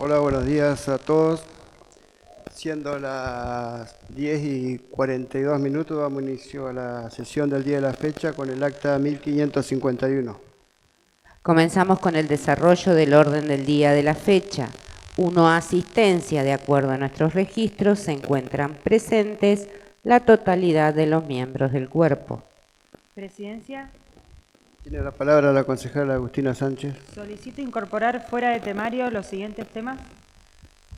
Hola, buenos días a todos. Siendo las 10:42, damos inicio a la sesión del día de la fecha con el acta 1551. Comenzamos con el desarrollo del orden del día de la fecha. 1. Asistencia. De acuerdo a nuestros registros, se encuentran presentes la totalidad de los miembros del cuerpo. Presidencia. Tiene la palabra la concejala Agustina Sánchez. Solicito incorporar fuera de temario los siguientes temas.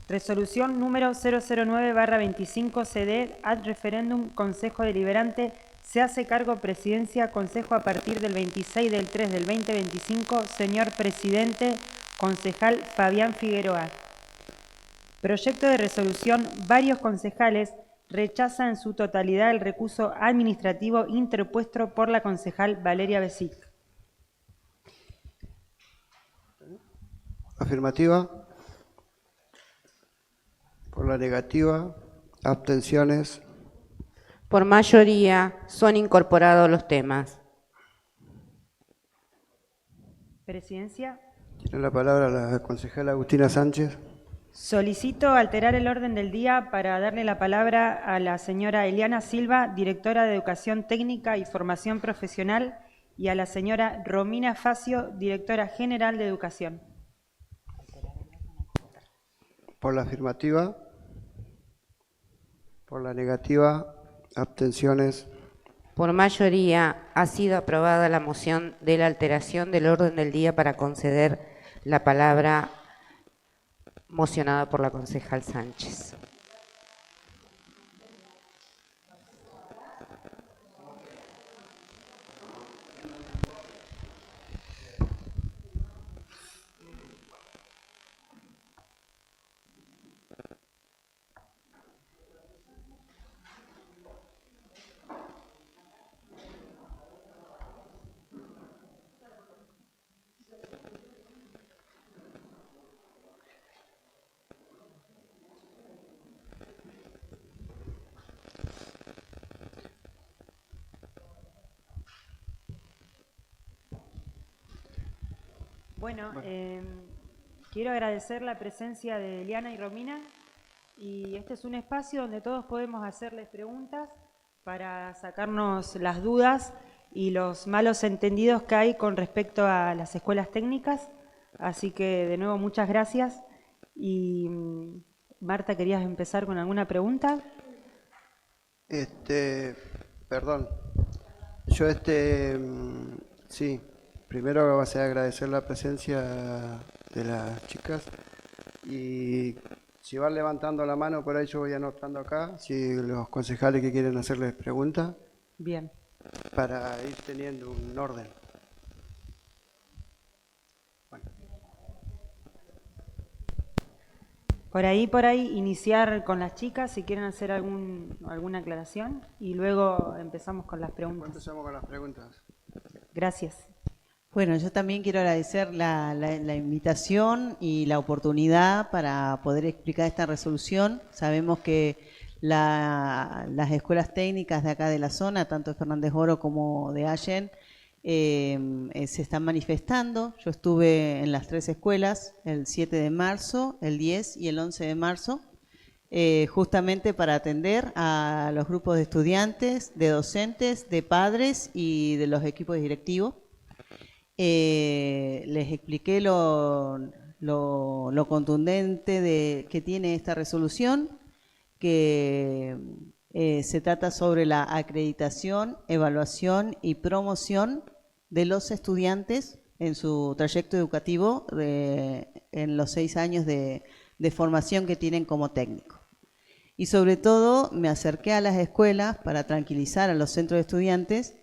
Resolución número 009/25 CD ad referendum Consejo Deliberante. Se hace cargo Presidencia Consejo a partir del 26/3/2025. Señor Presidente, concejal Fabián Figueroa. Proyecto de resolución. Varios concejales rechazan en su totalidad el recurso administrativo interpuesto por la concejal Valeria Besic. Afirmativa. Por la negativa, abstenciones. Por mayoría, son incorporados los temas. Presidencia. Tiene la palabra la concejala Agustina Sánchez. Solicito alterar el orden del día para darle la palabra a la señora Eliana Silva, directora de Educación Técnica y Formación Profesional, y a la señora Romina Facio, directora general de Educación. Por la afirmativa. Por la negativa, abstenciones. Por mayoría, ha sido aprobada la moción de la alteración del orden del día para conceder la palabra mocionada por la concejal Sánchez. Bueno, quiero agradecer la presencia de Eliana y Romina, y este es un espacio donde todos podemos hacerles preguntas para sacarnos las dudas y los malos entendidos que hay con respecto a las escuelas técnicas. Así que, de nuevo, muchas gracias. Y Marta, ¿querías empezar con alguna pregunta? Perdón. Yo sí. Primero vas a agradecer la presencia de las chicas y si van levantando la mano por ahí yo voy anotando acá, si los concejales que quieren hacerles preguntas. Bien. Para ir teniendo un orden. Bueno. Por ahí iniciar con las chicas si quieren hacer alguna aclaración y luego empezamos con las preguntas. Empezamos con las preguntas. Gracias. Bueno, yo también quiero agradecer la invitación y la oportunidad para poder explicar esta resolución. Sabemos que las escuelas técnicas de acá de la zona, tanto de Fernández Oro como de Allen, se están manifestando. Yo estuve en las 3 escuelas, el 7 de marzo, el 10 y el 11 de marzo, justamente para atender a los grupos de estudiantes, de docentes, de padres y de los equipos directivos. Les expliqué lo contundente que tiene esta resolución, que se trata sobre la acreditación, evaluación y promoción de los estudiantes en su trayecto educativo en los 6 años de formación que tienen como técnico. Y sobre todo me acerqué a las escuelas para tranquilizar a los centros de estudiantes,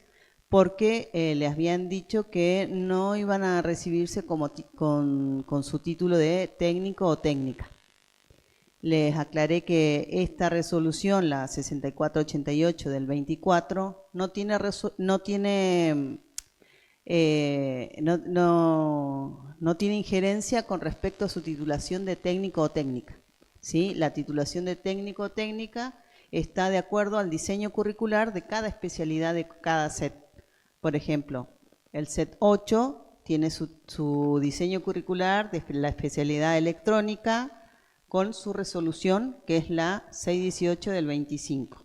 porque les habían dicho que no iban a recibirse con su título de técnico o técnica. Les aclaré que esta resolución, la 6488 del 24, no tiene injerencia con respecto a su titulación de técnico o técnica. ¿Sí? La titulación de técnico o técnica está de acuerdo al diseño curricular de cada especialidad de cada set. Por ejemplo, el set 8 tiene su diseño curricular de la especialidad electrónica con su resolución, que es la 618 del 25.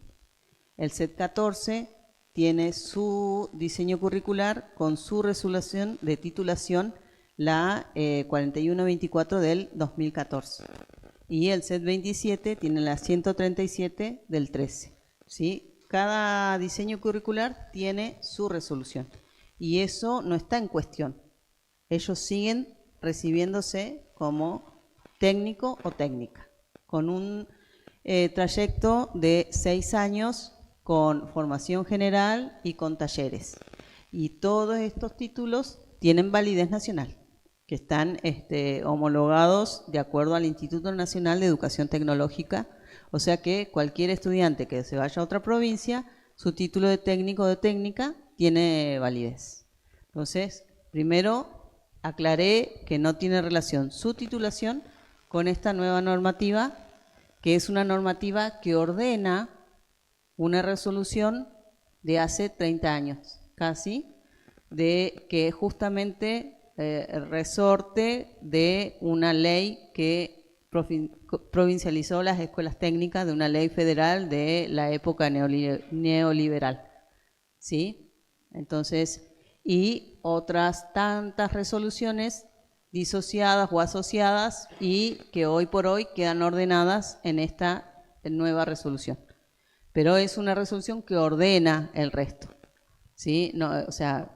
El set 14 tiene su diseño curricular con su resolución de titulación, la 4124 del 2014. Y el set 27 tiene la 137 del 13. ¿Sí? Cada diseño curricular tiene su resolución. Y eso no está en cuestión. Ellos siguen recibiéndose como técnico o técnica, con un trayecto de 6 años, con formación general y con talleres. Y todos estos títulos tienen validez nacional, que están homologados de acuerdo al Instituto Nacional de Educación Tecnológica, o sea que cualquier estudiante que se vaya a otra provincia, su título de técnico o de técnica tiene validez. Entonces, primero aclaré que no tiene relación su titulación con esta nueva normativa, que es una normativa que ordena una resolución de hace 30 años, casi, de que justamente resorte de una ley que provincializó las escuelas técnicas, de una ley federal de la época neoliberal, ¿sí? Entonces, y otras tantas resoluciones disociadas o asociadas y que hoy por hoy quedan ordenadas en esta nueva resolución. Pero es una resolución que ordena el resto, ¿sí? No, o sea,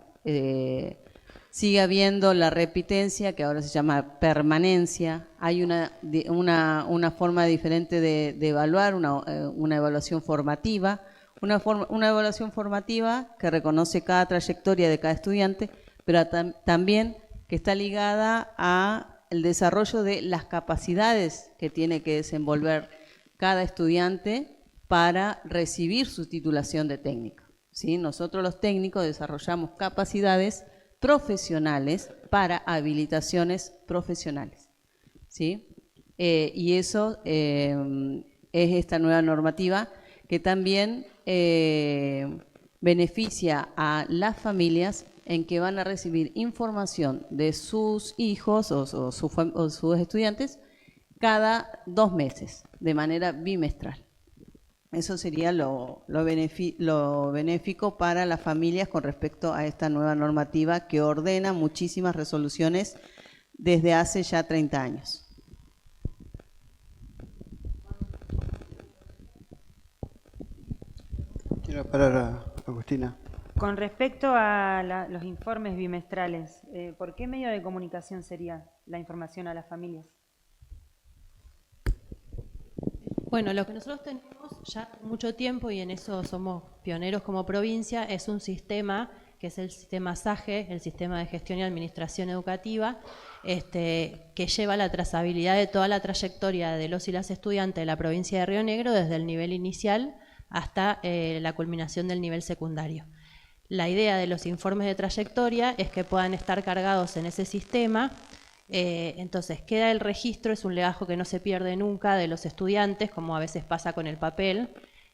sigue habiendo la repitencia, que ahora se llama permanencia. Hay una forma diferente de evaluar, una evaluación formativa, una evaluación formativa que reconoce cada trayectoria de cada estudiante, pero también que está ligada al desarrollo de las capacidades que tiene que desenvolver cada estudiante para recibir su titulación de técnico, ¿sí? Nosotros los técnicos desarrollamos capacidades profesionales para habilitaciones profesionales, ¿sí? Y eso es esta nueva normativa que también beneficia a las familias en que van a recibir información de sus hijos o sus estudiantes cada 2 meses, de manera bimestral. Eso sería lo benéfico para las familias con respecto a esta nueva normativa que ordena muchísimas resoluciones desde hace ya 30 años. Tiene la palabra Agustina. Con respecto a los informes bimestrales, ¿por qué medio de comunicación sería la información a las familias? Bueno, lo que nosotros tenemos ya mucho tiempo, y en eso somos pioneros como provincia, es un sistema que es el sistema SAGE, el Sistema de Gestión y Administración Educativa, que lleva la trazabilidad de toda la trayectoria de los y las estudiantes de la provincia de Río Negro desde el nivel inicial hasta la culminación del nivel secundario. La idea de los informes de trayectoria es que puedan estar cargados en ese sistema. Entonces queda el registro, es un legajo que no se pierde nunca de los estudiantes, como a veces pasa con el papel,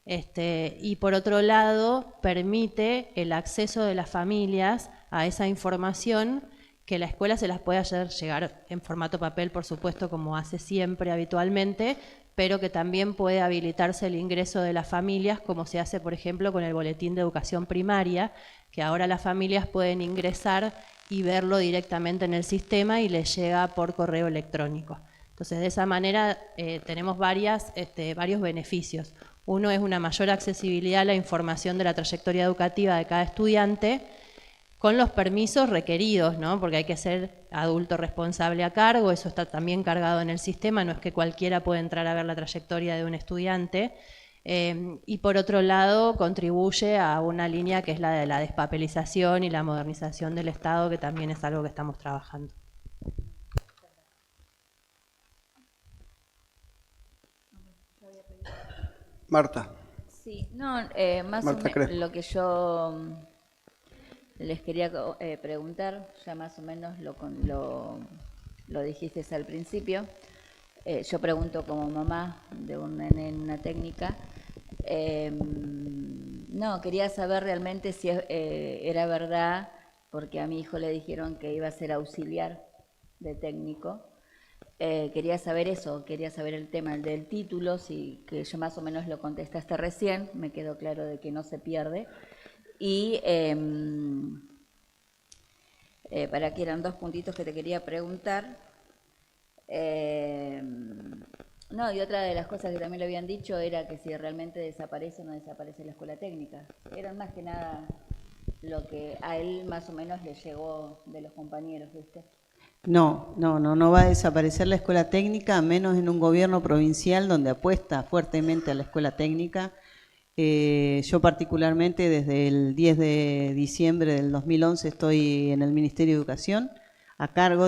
y por otro lado permite el acceso de las familias a esa información, que la escuela se las puede hacer llegar en formato papel, por supuesto, como hace siempre habitualmente, pero que también puede habilitarse el ingreso de las familias, como se hace, por ejemplo, con el boletín de educación primaria, que ahora las familias pueden ingresar y verlo directamente en el sistema y les llega por correo electrónico. Entonces, de esa manera tenemos varios beneficios. Uno es una mayor accesibilidad a la información de la trayectoria educativa de cada estudiante, con los permisos requeridos, ¿no? Porque hay que ser adulto responsable a cargo, eso está también cargado en el sistema, no es que cualquiera puede entrar a ver la trayectoria de un estudiante. Y por otro lado contribuye a una línea que es la de la despapelización y la modernización del Estado, que también es algo que estamos trabajando. Marta. Sí, no, más Marta o menos lo que yo les quería preguntar, ya más o menos lo dijiste al principio. Yo pregunto como mamá de un nene en una técnica. No, quería saber realmente si era verdad porque a mi hijo le dijeron que iba a ser auxiliar de técnico. Quería saber eso, quería saber el tema del título, si, que yo más o menos lo contestaste recién, me quedó claro de que no se pierde. Y para que eran 2 puntitos que te quería preguntar. No, y otra de las cosas que también le habían dicho era que si realmente desaparece o no desaparece la escuela técnica. Eran más que nada lo que a él más o menos le llegó de los compañeros, ¿viste? No va a desaparecer la escuela técnica, a menos en un gobierno provincial donde apuesta fuertemente a la escuela técnica. Yo particularmente desde el 10 de diciembre del 2011 estoy en el Ministerio de Educación, a cargo,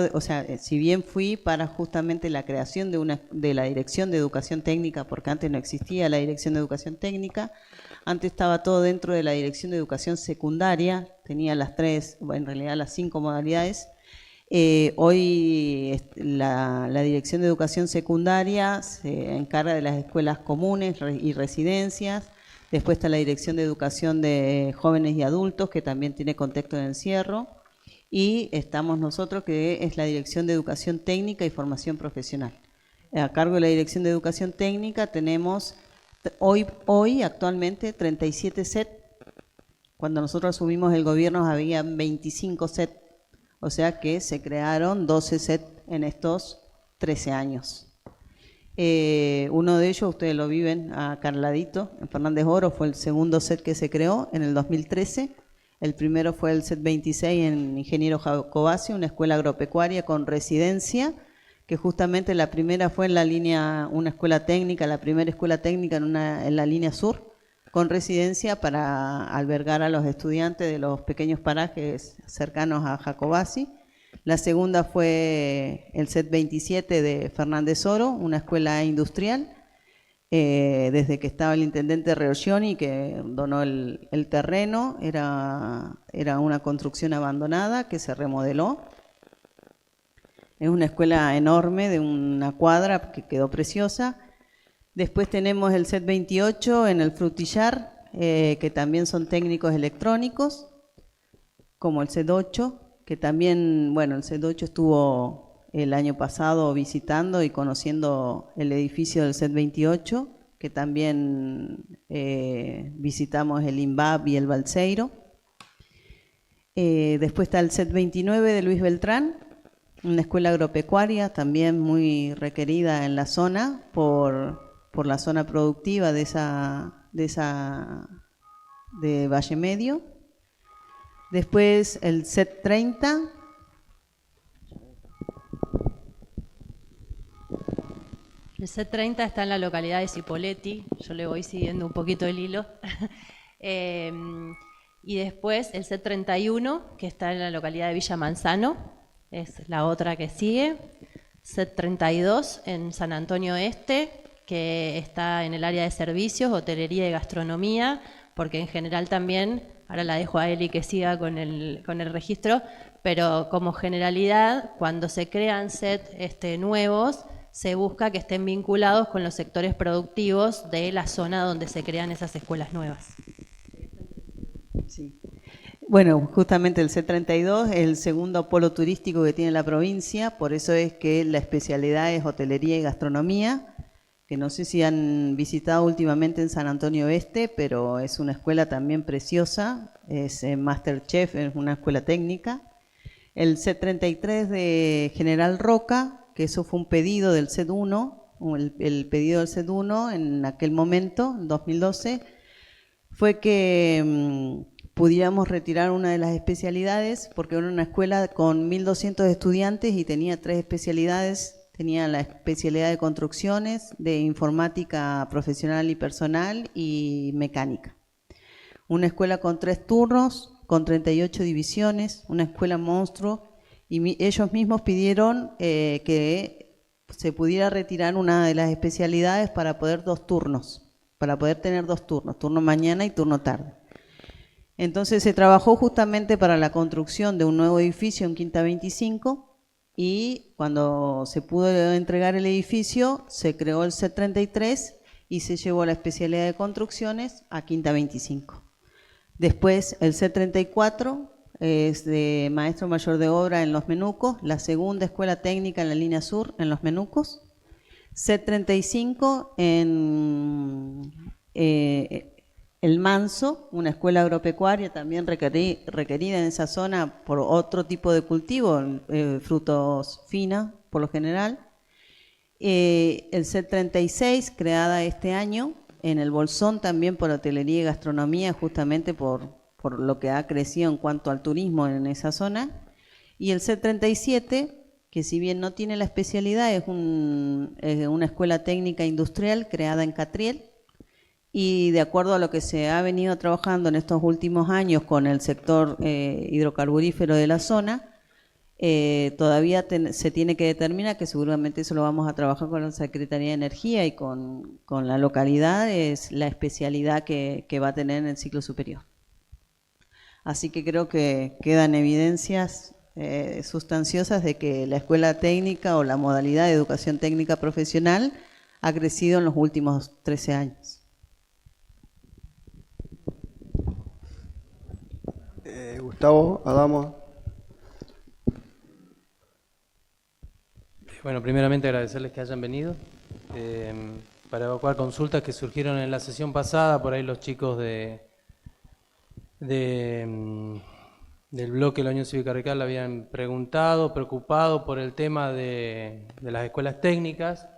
si bien fui para justamente la creación de la Dirección de Educación Técnica, porque antes no existía la Dirección de Educación Técnica, antes estaba todo dentro de la Dirección de Educación Secundaria, tenía las 5 modalidades. Hoy la Dirección de Educación Secundaria se encarga de las escuelas comunes y residencias. Después está la Dirección de Educación de Jóvenes y Adultos, que también tiene contexto en encierro. Y estamos nosotros, que es la Dirección de Educación Técnica y Formación Profesional. A cargo de la Dirección de Educación Técnica tenemos hoy actualmente 37 SET. Cuando nosotros asumimos el gobierno había 25 SET. O sea que se crearon 12 SET en estos 13 años. Uno de ellos, ustedes lo viven acá al ladito, en Fernández Oro, fue el segundo SET que se creó en el 2013. El primero fue el SET 26 en Ingeniero Jacobasi, una escuela agropecuaria con residencia, que justamente la primera fue en la línea, una escuela técnica, la primera escuela técnica en la línea sur, con residencia para albergar a los estudiantes de los pequeños parajes cercanos a Jacobasi. La segunda fue el SET 27 de Fernández Oro, una escuela industrial, desde que estaba el intendente Reorgioni, que donó el terreno, era una construcción abandonada que se remodeló. Es una escuela enorme de una cuadra que quedó preciosa. Después tenemos el SET 28 en el Frutillar, que también son técnicos electrónicos, como el SET 8, que también, el SET 8 estuvo el año pasado visitando y conociendo el edificio del SET 28, que también visitamos el INVAP y el Balseiro. Después está el SET 29 de Luis Beltrán, una escuela agropecuaria también muy requerida en la zona por la zona productiva de Valle Medio. Después el SET 30. El SET 30 está en la localidad de Cipolletti, yo le voy siguiendo un poquito el hilo. Y después el SET 31, que está en la localidad de Villa Manzano, es la otra que sigue. SET 32 en San Antonio Este, que está en el área de servicios, hotelería y gastronomía, porque en general también, ahora la dejo a Eli que siga con el registro, pero como generalidad, cuando se crean SET nuevos, se busca que estén vinculados con los sectores productivos de la zona donde se crean esas escuelas nuevas. Sí. Bueno, justamente el C32 es el segundo polo turístico que tiene la provincia, por eso es que la especialidad es hotelería y gastronomía, que no sé si han visitado últimamente en San Antonio Oeste, pero es una escuela también preciosa, es Masterchef, es una escuela técnica. El C33 de General Roca, que eso fue un pedido del CED1, el pedido del CED1 en aquel momento, en 2012, fue que pudiéramos retirar una de las especialidades, porque era una escuela con 1.200 estudiantes y tenía 3 especialidades. Tenía la especialidad de construcciones, de informática profesional y personal y mecánica. Una escuela con 3 turnos, con 38 divisiones, una escuela monstruo, y ellos mismos pidieron que se pudiera retirar una de las especialidades para poder tener 2 turnos, turno mañana y turno tarde. Entonces se trabajó justamente para la construcción de un nuevo edificio en Quinta 25, y cuando se pudo entregar el edificio, se creó el C33 y se llevó la especialidad de construcciones a Quinta 25. Después el C34 es de maestro mayor de obra en Los Menucos, la segunda escuela técnica en la línea sur en Los Menucos, C35 en El Manso, una escuela agropecuaria también requerida en esa zona por otro tipo de cultivo, frutos finos por lo general. El C36, creada este año en El Bolsón también por hotelería y gastronomía, justamente por lo que ha crecido en cuanto al turismo en esa zona. Y el C37, que si bien no tiene la especialidad, es una escuela técnica industrial creada en Catriel, y de acuerdo a lo que se ha venido trabajando en estos últimos años con el sector hidrocarburífero de la zona, todavía se tiene que determinar, que seguramente eso lo vamos a trabajar con la Secretaría de Energía y con la localidad, es la especialidad que va a tener en el ciclo superior. Así que creo que quedan evidencias sustanciosas de que la escuela técnica o la modalidad de educación técnica profesional ha crecido en los últimos 13 años. Gustavo, Adamo. Bueno, primeramente agradecerles que hayan venido para evacuar consultas que surgieron en la sesión pasada. Por ahí los chicos del bloque de la Unión Cívica Radical habían preguntado, preocupado por el tema de las escuelas técnicas.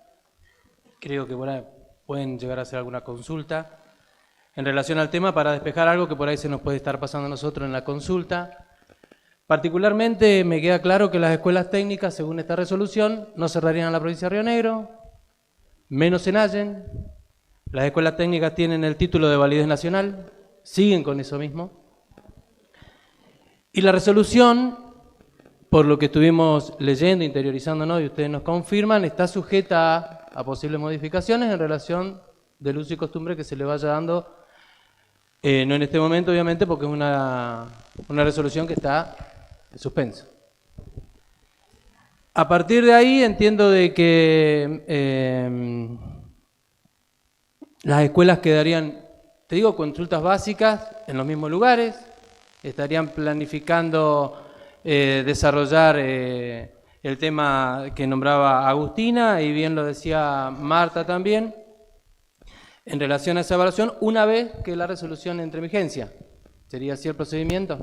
Creo que bueno, pueden llegar a hacer alguna consulta en relación al tema para despejar algo que por ahí se nos puede estar pasando a nosotros en la consulta. Particularmente me queda claro que las escuelas técnicas, según esta resolución, no cerrarían en la provincia de Río Negro, menos en Allen. Las escuelas técnicas tienen el título de validez nacional, siguen con eso mismo. Y la resolución, por lo que estuvimos leyendo, interiorizándonos y ustedes nos confirman, está sujeta a posibles modificaciones en relación del uso y costumbre que se le vaya dando, no en este momento obviamente porque es una resolución que está en suspenso. A partir de ahí entiendo de que las escuelas quedarían, te digo, consultas básicas en los mismos lugares, estarían planificando desarrollar el tema que nombraba Agustina y bien lo decía Marta también, en relación a esa evaluación, una vez que la resolución entre en vigencia. ¿Sería así el procedimiento?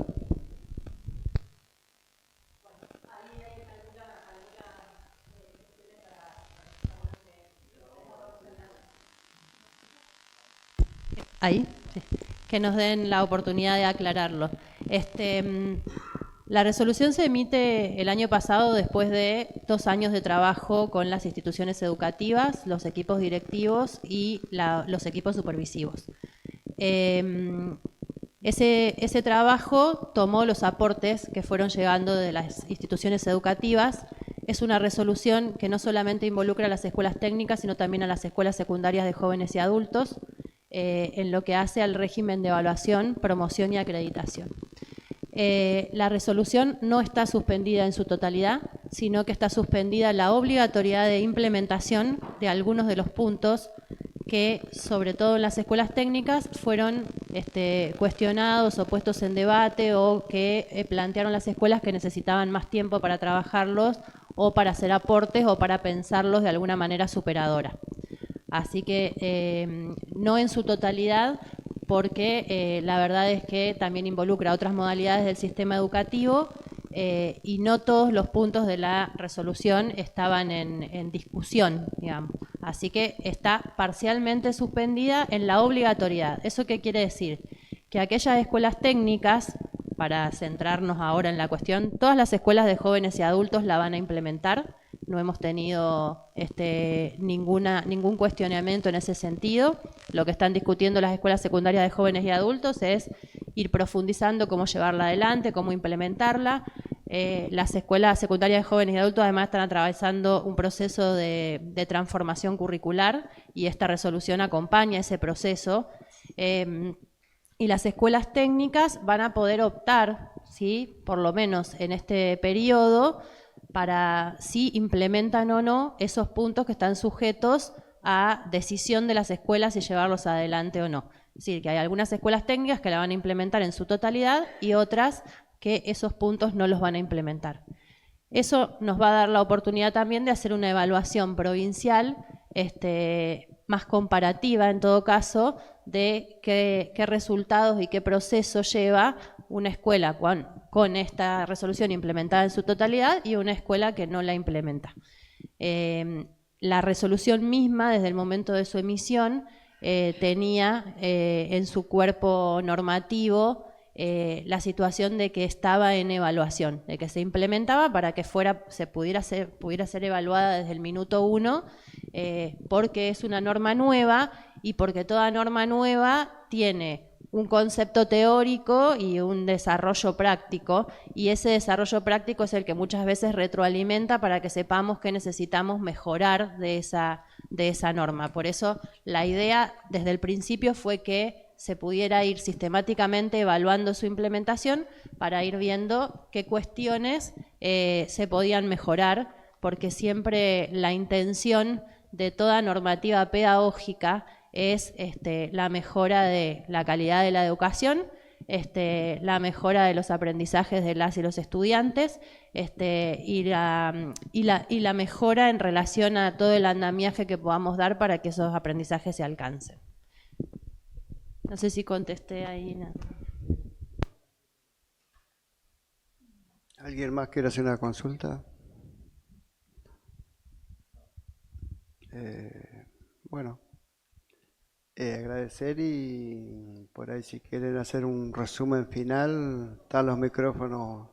Ahí, sí. Que nos den la oportunidad de aclararlo. La resolución se emite el año pasado después de 2 años de trabajo con las instituciones educativas, los equipos directivos y los equipos supervisivos. Ese trabajo tomó los aportes que fueron llegando de las instituciones educativas. Es una resolución que no solamente involucra a las escuelas técnicas, sino también a las escuelas secundarias de jóvenes y adultos, en lo que hace al régimen de evaluación, promoción y acreditación. La resolución no está suspendida en su totalidad, sino que está suspendida la obligatoriedad de implementación de algunos de los puntos que, sobre todo en las escuelas técnicas, fueron cuestionados o puestos en debate o que plantearon las escuelas que necesitaban más tiempo para trabajarlos o para hacer aportes o para pensarlos de alguna manera superadora. Así que no en su totalidad, porque la verdad es que también involucra otras modalidades del sistema educativo y no todos los puntos de la resolución estaban en discusión, digamos. Así que está parcialmente suspendida en la obligatoriedad. ¿Eso qué quiere decir? Que aquellas escuelas técnicas, para centrarnos ahora en la cuestión, todas las escuelas de jóvenes y adultos la van a implementar. No hemos tenido ningún cuestionamiento en ese sentido. Lo que están discutiendo las escuelas secundarias de jóvenes y adultos es ir profundizando cómo llevarla adelante, cómo implementarla. Las escuelas secundarias de jóvenes y adultos además están atravesando un proceso de transformación curricular y esta resolución acompaña ese proceso. Y las escuelas técnicas van a poder optar, ¿sí?, por lo menos en este periodo, para si implementan o no esos puntos que están sujetos a decisión de las escuelas si llevarlos adelante o no. Es decir, que hay algunas escuelas técnicas que la van a implementar en su totalidad y otras que esos puntos no los van a implementar. Eso nos va a dar la oportunidad también de hacer una evaluación provincial más comparativa, en todo caso, de qué resultados y qué proceso lleva una escuela con esta resolución implementada en su totalidad y una escuela que no la implementa. La resolución misma, desde el momento de su emisión, tenía en su cuerpo normativo la situación de que estaba en evaluación, de que se implementaba para que pudiera ser evaluada desde el minuto 1, porque es una norma nueva y porque toda norma nueva tiene un concepto teórico y un desarrollo práctico, y ese desarrollo práctico es el que muchas veces retroalimenta para que sepamos que necesitamos mejorar de esa norma. Por eso la idea desde el principio fue que se pudiera ir sistemáticamente evaluando su implementación para ir viendo qué cuestiones se podían mejorar, porque siempre la intención de toda normativa pedagógica es la mejora de la calidad de la educación, la mejora de los aprendizajes de las y los estudiantes, y la mejora en relación a todo el andamiaje que podamos dar para que esos aprendizajes se alcancen. No sé si contesté ahí. No. ¿Alguien más quiere hacer una consulta? Bueno, agradecer, y por ahí si quieren hacer un resumen final, están los micrófonos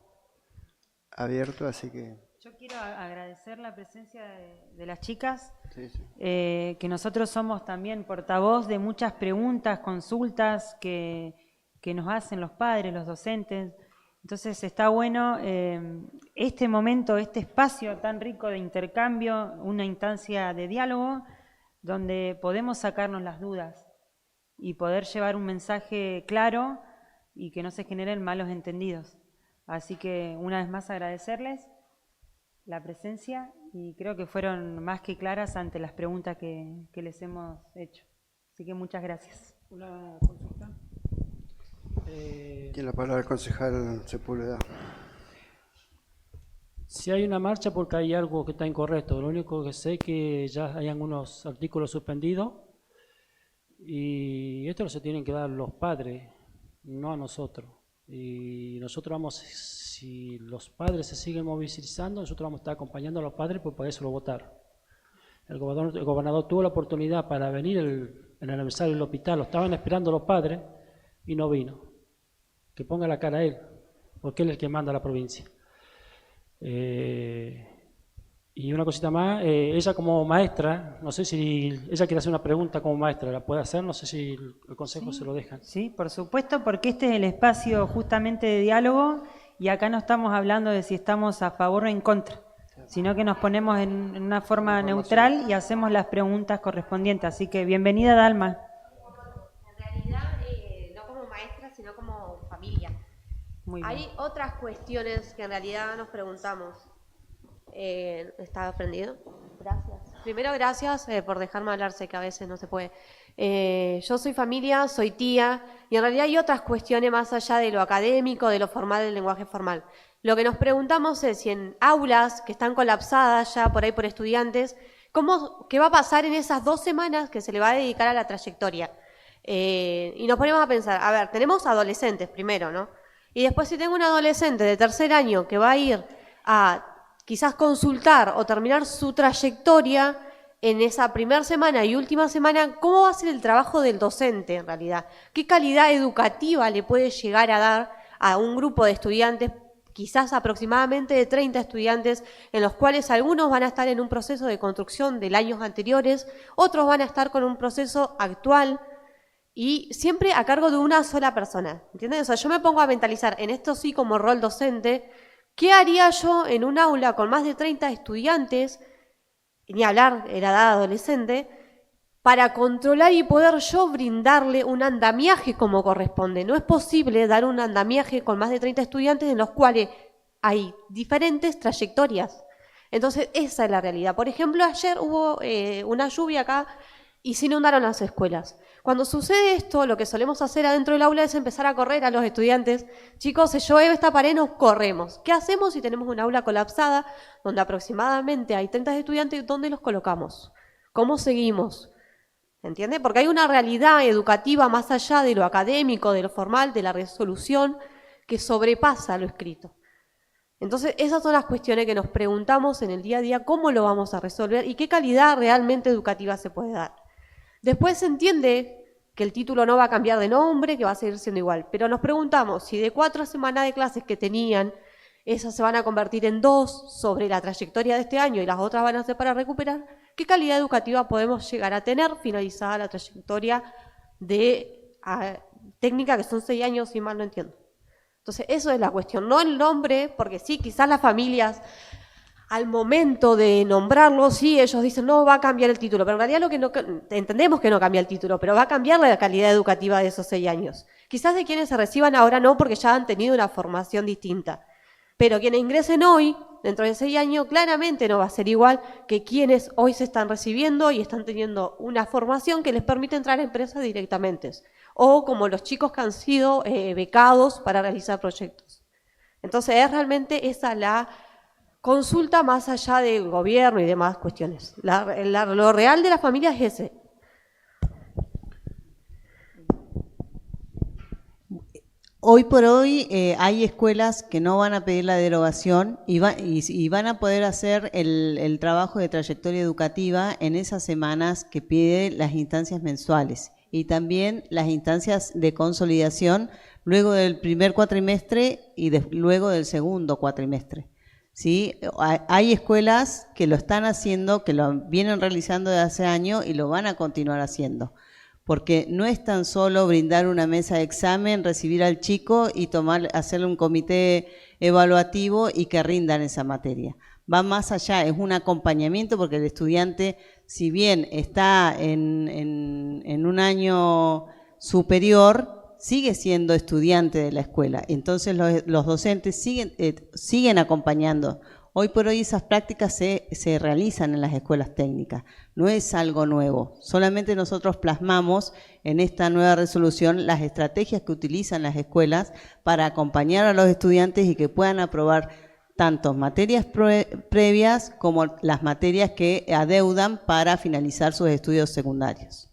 abiertos, así que... Yo quiero agradecer la presencia de las chicas, Sí, sí. que nosotros somos también portavoz de muchas preguntas, consultas que nos hacen los padres, los docentes. Entonces está bueno este momento, este espacio tan rico de intercambio, una instancia de diálogo donde podemos sacarnos las dudas y poder llevar un mensaje claro y que no se generen malos entendidos. Así que una vez más agradecerles la presencia, y creo que fueron más que claras ante las preguntas que les hemos hecho. Así que muchas gracias. Una consulta. Tiene la palabra el concejal Sepúlveda. Si hay una marcha porque hay algo que está incorrecto, lo único que sé es que ya hay algunos artículos suspendidos y esto se tienen que dar los padres, no a nosotros. Y nosotros vamos, si los padres se siguen movilizando, nosotros vamos a estar acompañando a los padres por podérselo votar. El gobernador tuvo la oportunidad para venir en el aniversario del hospital, lo estaban esperando los padres y no vino. Que ponga la cara a él, porque él es el que manda a la provincia. Y una cosita más, ella como maestra, no sé si ella quiere hacer una pregunta como maestra, ¿la puede hacer? No sé si el consejo se lo deja. Sí, por supuesto, porque este es el espacio justamente de diálogo, y acá no estamos hablando de si estamos a favor o en contra, sino que nos ponemos en una forma neutral y hacemos las preguntas correspondientes. Así que bienvenida, Dalma. En realidad, no como maestra, sino como familia. Muy bien. Hay otras cuestiones que en realidad nos preguntamos. ¿Está prendido? Gracias. Primero, gracias por dejarme hablar, sé que a veces no se puede. Yo soy familia, soy tía, y en realidad hay otras cuestiones más allá de lo académico, de lo formal, del lenguaje formal. Lo que nos preguntamos es si en aulas que están colapsadas ya por ahí por estudiantes, ¿qué va a pasar en esas 2 semanas que se le va a dedicar a la trayectoria? Y nos ponemos a pensar, a ver, tenemos adolescentes primero, ¿no? Y después si tengo un adolescente de 3er año que va a ir a quizás consultar o terminar su trayectoria en esa primera semana y última semana, ¿cómo va a ser el trabajo del docente en realidad? ¿Qué calidad educativa le puede llegar a dar a un grupo de estudiantes, quizás aproximadamente de 30 estudiantes, en los cuales algunos van a estar en un proceso de construcción de años anteriores, otros van a estar con un proceso actual, y siempre a cargo de una sola persona? ¿Entiendes? O sea, yo me pongo a mentalizar en esto sí como rol docente. ¿Qué haría yo en un aula con más de 30 estudiantes, ni hablar de la edad adolescente, para controlar y poder yo brindarle un andamiaje como corresponde? No es posible dar un andamiaje con más de 30 estudiantes en los cuales hay diferentes trayectorias. Entonces, esa es la realidad. Por ejemplo, ayer hubo una lluvia acá y se inundaron las escuelas. Cuando sucede esto, lo que solemos hacer adentro del aula es empezar a correr a los estudiantes. Chicos, se llueve esta pared, nos corremos. ¿Qué hacemos si tenemos un aula colapsada donde aproximadamente hay 30 estudiantes? ¿Dónde los colocamos? ¿Cómo seguimos? ¿Entiende? Porque hay una realidad educativa más allá de lo académico, de lo formal, de la resolución, que sobrepasa lo escrito. Entonces, esas son las cuestiones que nos preguntamos en el día a día, cómo lo vamos a resolver y qué calidad realmente educativa se puede dar. Después se entiende que el título no va a cambiar de nombre, que va a seguir siendo igual, pero nos preguntamos si de 4 semanas de clases que tenían, esas se van a convertir en 2 sobre la trayectoria de este año y las otras van a ser para recuperar, ¿qué calidad educativa podemos llegar a tener finalizada la trayectoria de técnica, que son 6 años, si mal no entiendo? Entonces, eso es la cuestión, no el nombre, porque sí, quizás las familias, al momento de nombrarlo, sí, ellos dicen, no, va a cambiar el título, pero en realidad entendemos que no cambia el título, pero va a cambiar la calidad educativa de esos 6 años. Quizás de quienes se reciban ahora no, porque ya han tenido una formación distinta, pero quienes ingresen hoy, dentro de 6 años, claramente no va a ser igual que quienes hoy se están recibiendo y están teniendo una formación que les permite entrar a empresas directamente, o como los chicos que han sido becados para realizar proyectos. Entonces, es realmente esa la consulta más allá del gobierno y demás cuestiones. Lo real de la familia es ese. Hoy por hoy hay escuelas que no van a pedir la derogación y van a poder hacer el trabajo de trayectoria educativa en esas semanas que piden las instancias mensuales y también las instancias de consolidación luego del primer cuatrimestre y luego del segundo cuatrimestre. ¿Sí? Hay escuelas que lo están haciendo, que lo vienen realizando desde hace años y lo van a continuar haciendo. Porque no es tan solo brindar una mesa de examen, recibir al chico y hacerle un comité evaluativo y que rindan esa materia. Va más allá, es un acompañamiento porque el estudiante, si bien está en un año superior, sigue siendo estudiante de la escuela. Entonces los docentes siguen acompañando. Hoy por hoy esas prácticas se realizan en las escuelas técnicas, no es algo nuevo, solamente nosotros plasmamos en esta nueva resolución las estrategias que utilizan las escuelas para acompañar a los estudiantes y que puedan aprobar tanto materias previas como las materias que adeudan para finalizar sus estudios secundarios.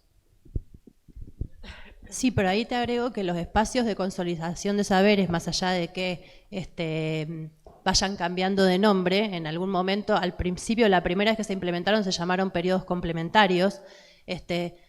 Sí, pero ahí te agrego que los espacios de consolidación de saberes, más allá de que vayan cambiando de nombre, en algún momento, al principio, la primera vez que se implementaron se llamaron periodos complementarios,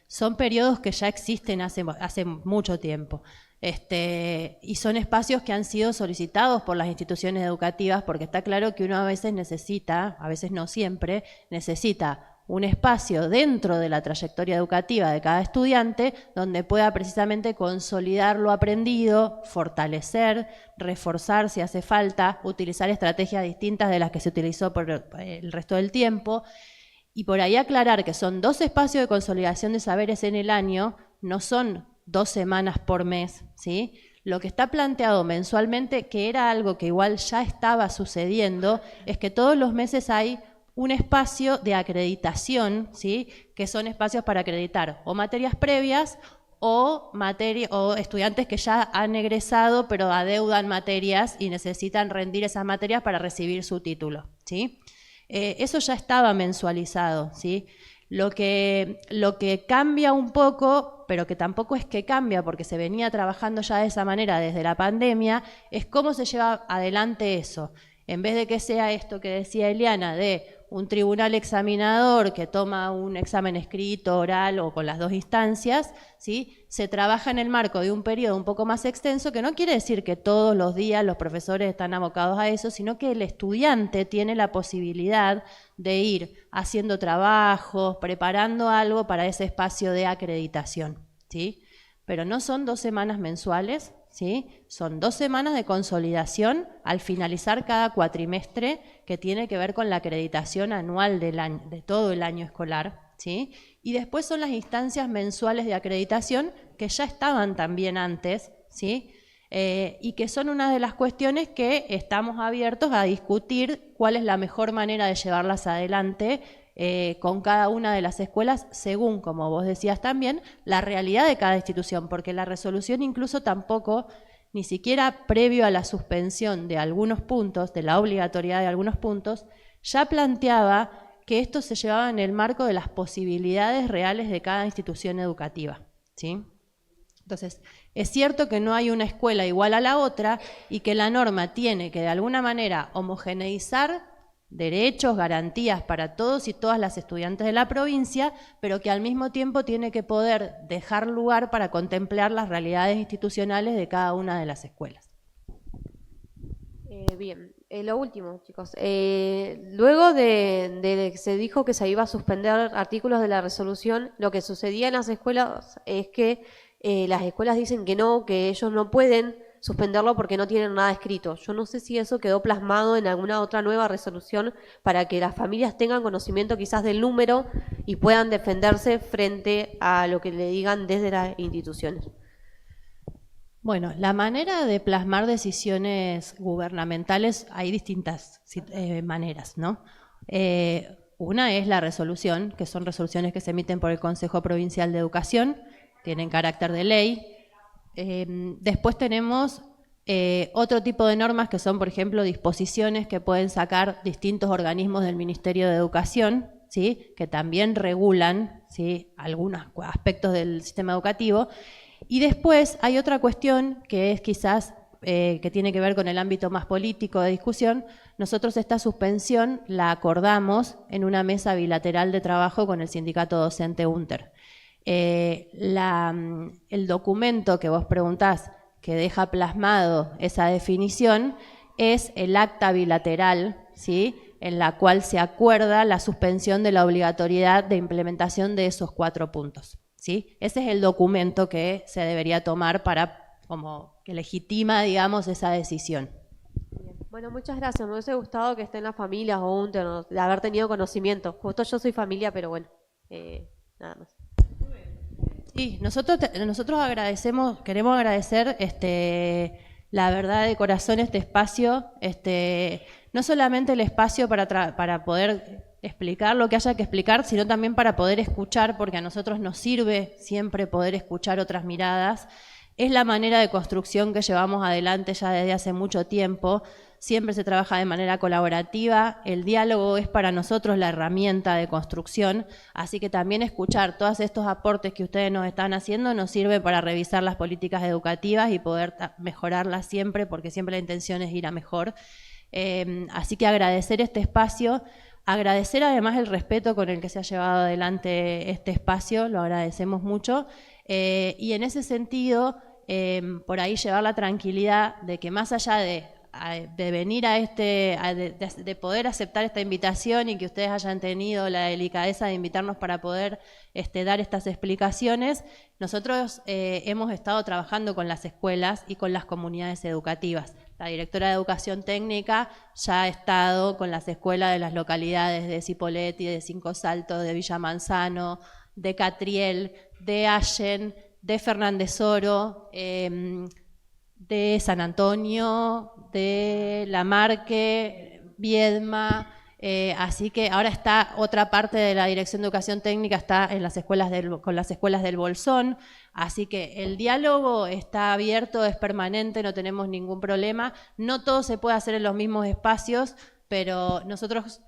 son periodos que ya existen hace mucho tiempo. Y son espacios que han sido solicitados por las instituciones educativas porque está claro que uno a veces necesita, a veces no siempre, necesita un espacio dentro de la trayectoria educativa de cada estudiante donde pueda precisamente consolidar lo aprendido, fortalecer, reforzar si hace falta, utilizar estrategias distintas de las que se utilizó por el resto del tiempo y por ahí aclarar que son 2 espacios de consolidación de saberes en el año, no son 2 semanas por mes, ¿sí? Lo que está planteado mensualmente, que era algo que igual ya estaba sucediendo, es que todos los meses hay un espacio de acreditación, ¿sí? Que son espacios para acreditar o materias previas o estudiantes que ya han egresado pero adeudan materias y necesitan rendir esas materias para recibir su título, ¿sí? Eso ya estaba mensualizado, ¿sí? Lo que cambia un poco, pero que tampoco es que cambia porque se venía trabajando ya de esa manera desde la pandemia, es cómo se lleva adelante eso. En vez de que sea esto que decía Eliana, de un tribunal examinador que toma un examen escrito, oral o con las 2 instancias, ¿sí? Se trabaja en el marco de un periodo un poco más extenso, que no quiere decir que todos los días los profesores están abocados a eso, sino que el estudiante tiene la posibilidad de ir haciendo trabajos, preparando algo para ese espacio de acreditación, ¿sí? Pero no son 2 semanas mensuales, ¿sí? Son 2 semanas de consolidación al finalizar cada cuatrimestre que tiene que ver con la acreditación anual del año, de todo el año escolar, ¿sí? Y después son las instancias mensuales de acreditación que ya estaban también antes, ¿sí? Y que son una de las cuestiones que estamos abiertos a discutir cuál es la mejor manera de llevarlas adelante con cada una de las escuelas, según, como vos decías también, la realidad de cada institución, porque la resolución incluso tampoco, ni siquiera previo a la suspensión de algunos puntos, de la obligatoriedad de algunos puntos, ya planteaba que esto se llevaba en el marco de las posibilidades reales de cada institución educativa, ¿sí? Entonces, es cierto que no hay una escuela igual a la otra y que la norma tiene que de alguna manera homogeneizar derechos, garantías para todos y todas las estudiantes de la provincia, pero que al mismo tiempo tiene que poder dejar lugar para contemplar las realidades institucionales de cada una de las escuelas. Bien, lo último, chicos. Luego de que se dijo que se iba a suspender artículos de la resolución, lo que sucedía en las escuelas es que las escuelas dicen que ellos no pueden suspenderlo porque no tienen nada escrito. Yo no sé si eso quedó plasmado en alguna otra nueva resolución para que las familias tengan conocimiento quizás del número y puedan defenderse frente a lo que le digan desde las instituciones. Bueno, la manera de plasmar decisiones gubernamentales, hay distintas maneras, ¿no? Una es la resolución, que son resoluciones que se emiten por el Consejo Provincial de Educación, tienen carácter de ley. Después tenemos otro tipo de normas que son, por ejemplo, disposiciones que pueden sacar distintos organismos del Ministerio de Educación, ¿sí? Que también regulan, ¿sí? Algunos aspectos del sistema educativo. Y después hay otra cuestión que es quizás que tiene que ver con el ámbito más político de discusión. Nosotros esta suspensión la acordamos en una mesa bilateral de trabajo con el sindicato docente UNTER. El documento que vos preguntás que deja plasmado esa definición es el acta bilateral, ¿sí? En la cual se acuerda la suspensión de la obligatoriedad de implementación de esos 4 puntos, ¿sí? Ese es el documento que se debería tomar para, como que legitima, digamos, esa decisión. Bueno, muchas gracias. Me hubiese gustado que estén las familias o UNTER, de haber tenido conocimiento. Justo yo soy familia, pero bueno, nada más. Sí, nosotros queremos agradecer la verdad de corazón este espacio, no solamente el espacio para poder explicar lo que haya que explicar, sino también para poder escuchar, porque a nosotros nos sirve siempre poder escuchar otras miradas. Es la manera de construcción que llevamos adelante ya desde hace mucho tiempo. Siempre se trabaja de manera colaborativa, el diálogo es para nosotros la herramienta de construcción, así que también escuchar todos estos aportes que ustedes nos están haciendo nos sirve para revisar las políticas educativas y poder mejorarlas siempre, porque siempre la intención es ir a mejor. Así que agradecer este espacio, agradecer además el respeto con el que se ha llevado adelante este espacio, lo agradecemos mucho, y en ese sentido, por ahí llevar la tranquilidad de que más allá de venir de poder aceptar esta invitación y que ustedes hayan tenido la delicadeza de invitarnos para poder dar estas explicaciones, nosotros hemos estado trabajando con las escuelas y con las comunidades educativas. La directora de Educación Técnica ya ha estado con las escuelas de las localidades de Cipolletti, de Cinco Saltos, de Villa Manzano, de Catriel, de Allen, de Fernández Oro, de San Antonio, de Lamarque, Viedma, así que ahora está otra parte de la Dirección de Educación Técnica, está en las escuelas con las escuelas del Bolsón, así que el diálogo está abierto, es permanente, no tenemos ningún problema, no todo se puede hacer en los mismos espacios, pero nosotros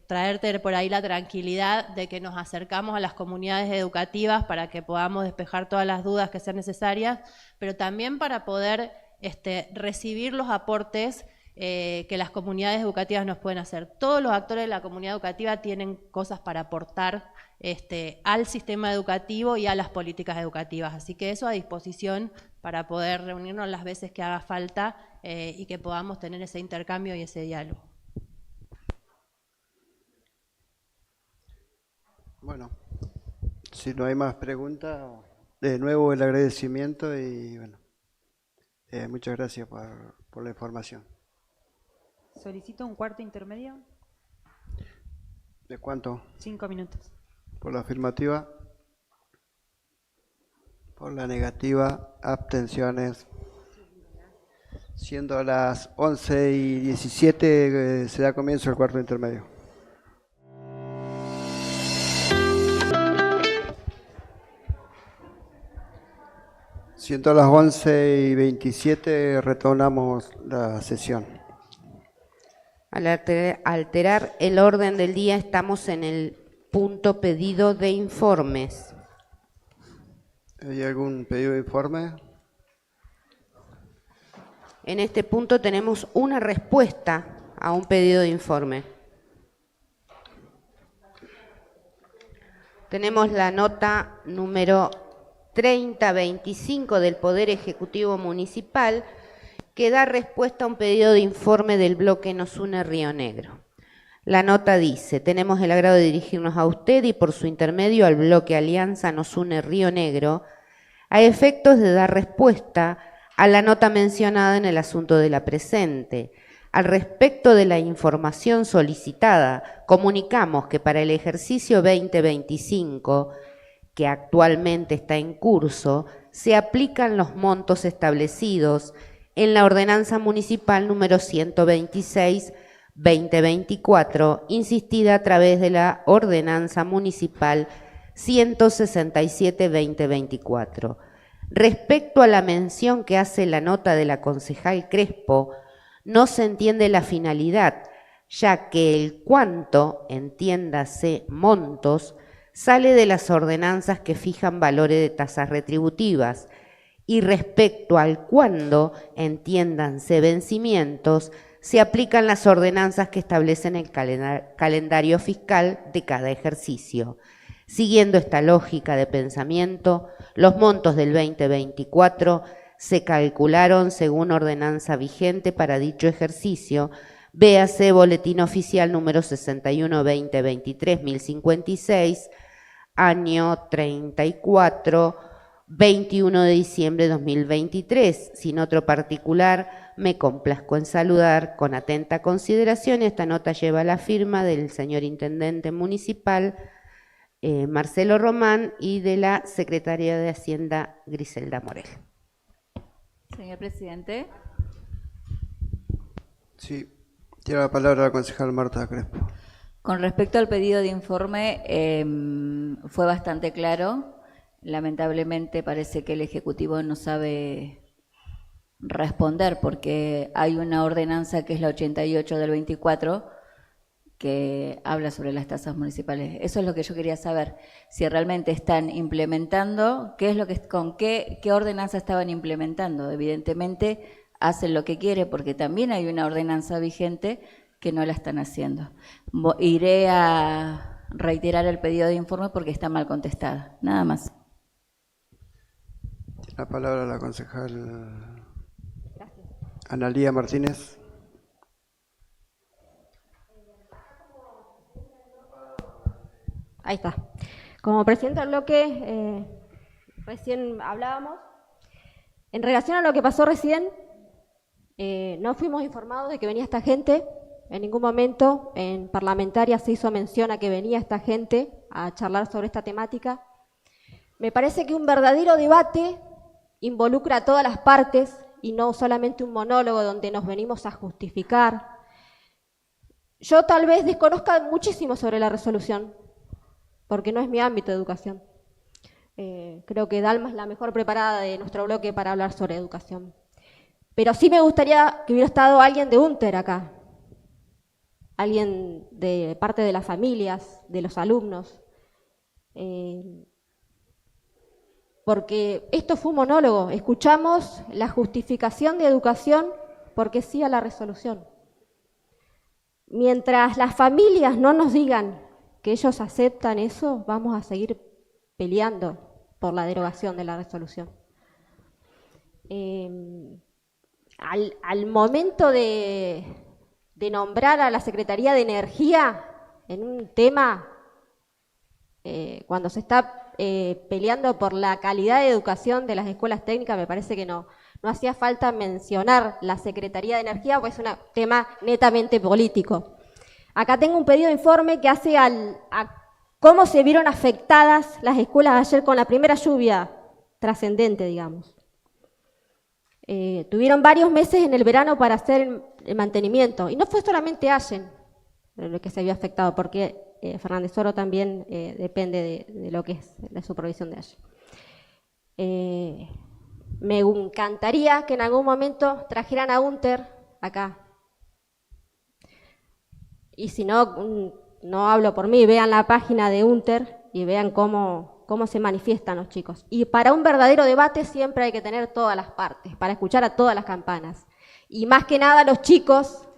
traerte por ahí la tranquilidad de que nos acercamos a las comunidades educativas para que podamos despejar todas las dudas que sean necesarias, pero también para poder recibir los aportes que las comunidades educativas nos pueden hacer. Todos los actores de la comunidad educativa tienen cosas para aportar al sistema educativo y a las políticas educativas, así que eso a disposición para poder reunirnos las veces que haga falta y que podamos tener ese intercambio y ese diálogo. Bueno, si no hay más preguntas, de nuevo el agradecimiento y bueno, muchas gracias por la información. Solicito un cuarto intermedio. ¿De cuánto? 5 minutos. Por la afirmativa. Por la negativa, abstenciones. Siendo las 11:17, se da comienzo el cuarto intermedio. Siendo las 11:27, retornamos la sesión. Al alterar el orden del día, estamos en el punto pedido de informes. ¿Hay algún pedido de informe? En este punto tenemos una respuesta a un pedido de informe. Tenemos la nota número 3025 del Poder Ejecutivo Municipal que da respuesta a un pedido de informe del bloque Nos Une Río Negro. La nota dice: tenemos el agrado de dirigirnos a usted y por su intermedio al bloque Alianza Nos Une Río Negro a efectos de dar respuesta a la nota mencionada en el asunto de la presente. Al respecto de la información solicitada, comunicamos que para el ejercicio 2025, que actualmente está en curso, se aplican los montos establecidos en la Ordenanza Municipal número 126/2024, insistida a través de la Ordenanza Municipal 167/2024. Respecto a la mención que hace la nota de la concejal Crespo, no se entiende la finalidad, ya que el cuánto, entiéndase montos, sale de las ordenanzas que fijan valores de tasas retributivas, y respecto al cuándo, entiéndanse vencimientos, se aplican las ordenanzas que establecen el calendario fiscal de cada ejercicio. Siguiendo esta lógica de pensamiento, los montos del 2024 se calcularon según ordenanza vigente para dicho ejercicio, véase Boletín Oficial número 61/2023, 1056, año 34, 21 de diciembre de 2023. Sin otro particular, me complazco en saludar con atenta consideración. Esta nota lleva la firma del señor Intendente Municipal, Marcelo Román, y de la Secretaria de Hacienda, Griselda Morel. Señor Presidente. Sí, tiene la palabra la concejal Marta Crespo. Con respecto al pedido de informe, fue bastante claro. Lamentablemente parece que el Ejecutivo no sabe responder porque hay una ordenanza que es la 88 del 24 que habla sobre las tasas municipales. Eso es lo que yo quería saber, si realmente están implementando, con qué ordenanza estaban implementando. Evidentemente hacen lo que quiere porque también hay una ordenanza vigente que no la están haciendo. Iré a reiterar el pedido de informe porque está mal contestada. Nada más. La palabra la concejal Analía Martínez. Ahí está. Como presidenta del bloque, recién hablábamos. En relación a lo que pasó recién, no fuimos informados de que venía esta gente. En ningún momento en parlamentaria se hizo mención a que venía esta gente a charlar sobre esta temática. Me parece que un verdadero debate involucra a todas las partes y no solamente un monólogo donde nos venimos a justificar. Yo tal vez desconozca muchísimo sobre la resolución, porque no es mi ámbito de educación. Creo que Dalma es la mejor preparada de nuestro bloque para hablar sobre educación. Pero sí me gustaría que hubiera estado alguien de UNTER acá, alguien de parte de las familias, de los alumnos, porque esto fue un monólogo. Escuchamos la justificación de educación porque sí a la resolución. Mientras las familias no nos digan que ellos aceptan eso, vamos a seguir peleando por la derogación de la resolución. Al momento de nombrar a la Secretaría de Energía en un tema, cuando se está peleando por la calidad de educación de las escuelas técnicas, me parece que no hacía falta mencionar la Secretaría de Energía, pues es un tema netamente político. Acá tengo un pedido de informe que hace a cómo se vieron afectadas las escuelas ayer con la primera lluvia trascendente, digamos. Tuvieron varios meses en el verano para hacer el mantenimiento, y no fue solamente Allen lo que se vio afectado, porque Fernández Oro también depende de lo que es la supervisión de Allen. Me encantaría que en algún momento trajeran a UNTER acá. Y si no, no hablo por mí, vean la página de UNTER y vean cómo se manifiestan los chicos. Y para un verdadero debate siempre hay que tener todas las partes, para escuchar a todas las campanas. Y más que nada a los chicos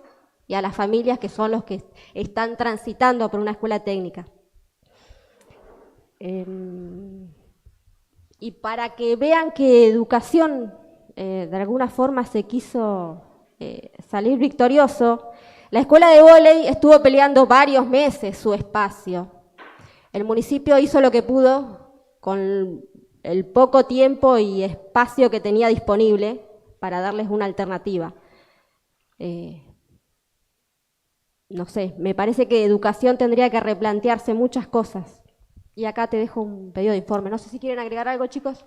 y a las familias que son los que están transitando por una escuela técnica. Y para que vean que educación de alguna forma se quiso salir victorioso, la escuela de vóley estuvo peleando varios meses su espacio. El municipio hizo lo que pudo con el poco tiempo y espacio que tenía disponible para darles una alternativa. No sé, me parece que educación tendría que replantearse muchas cosas. Y acá te dejo un pedido de informe. No sé si quieren agregar algo, chicos.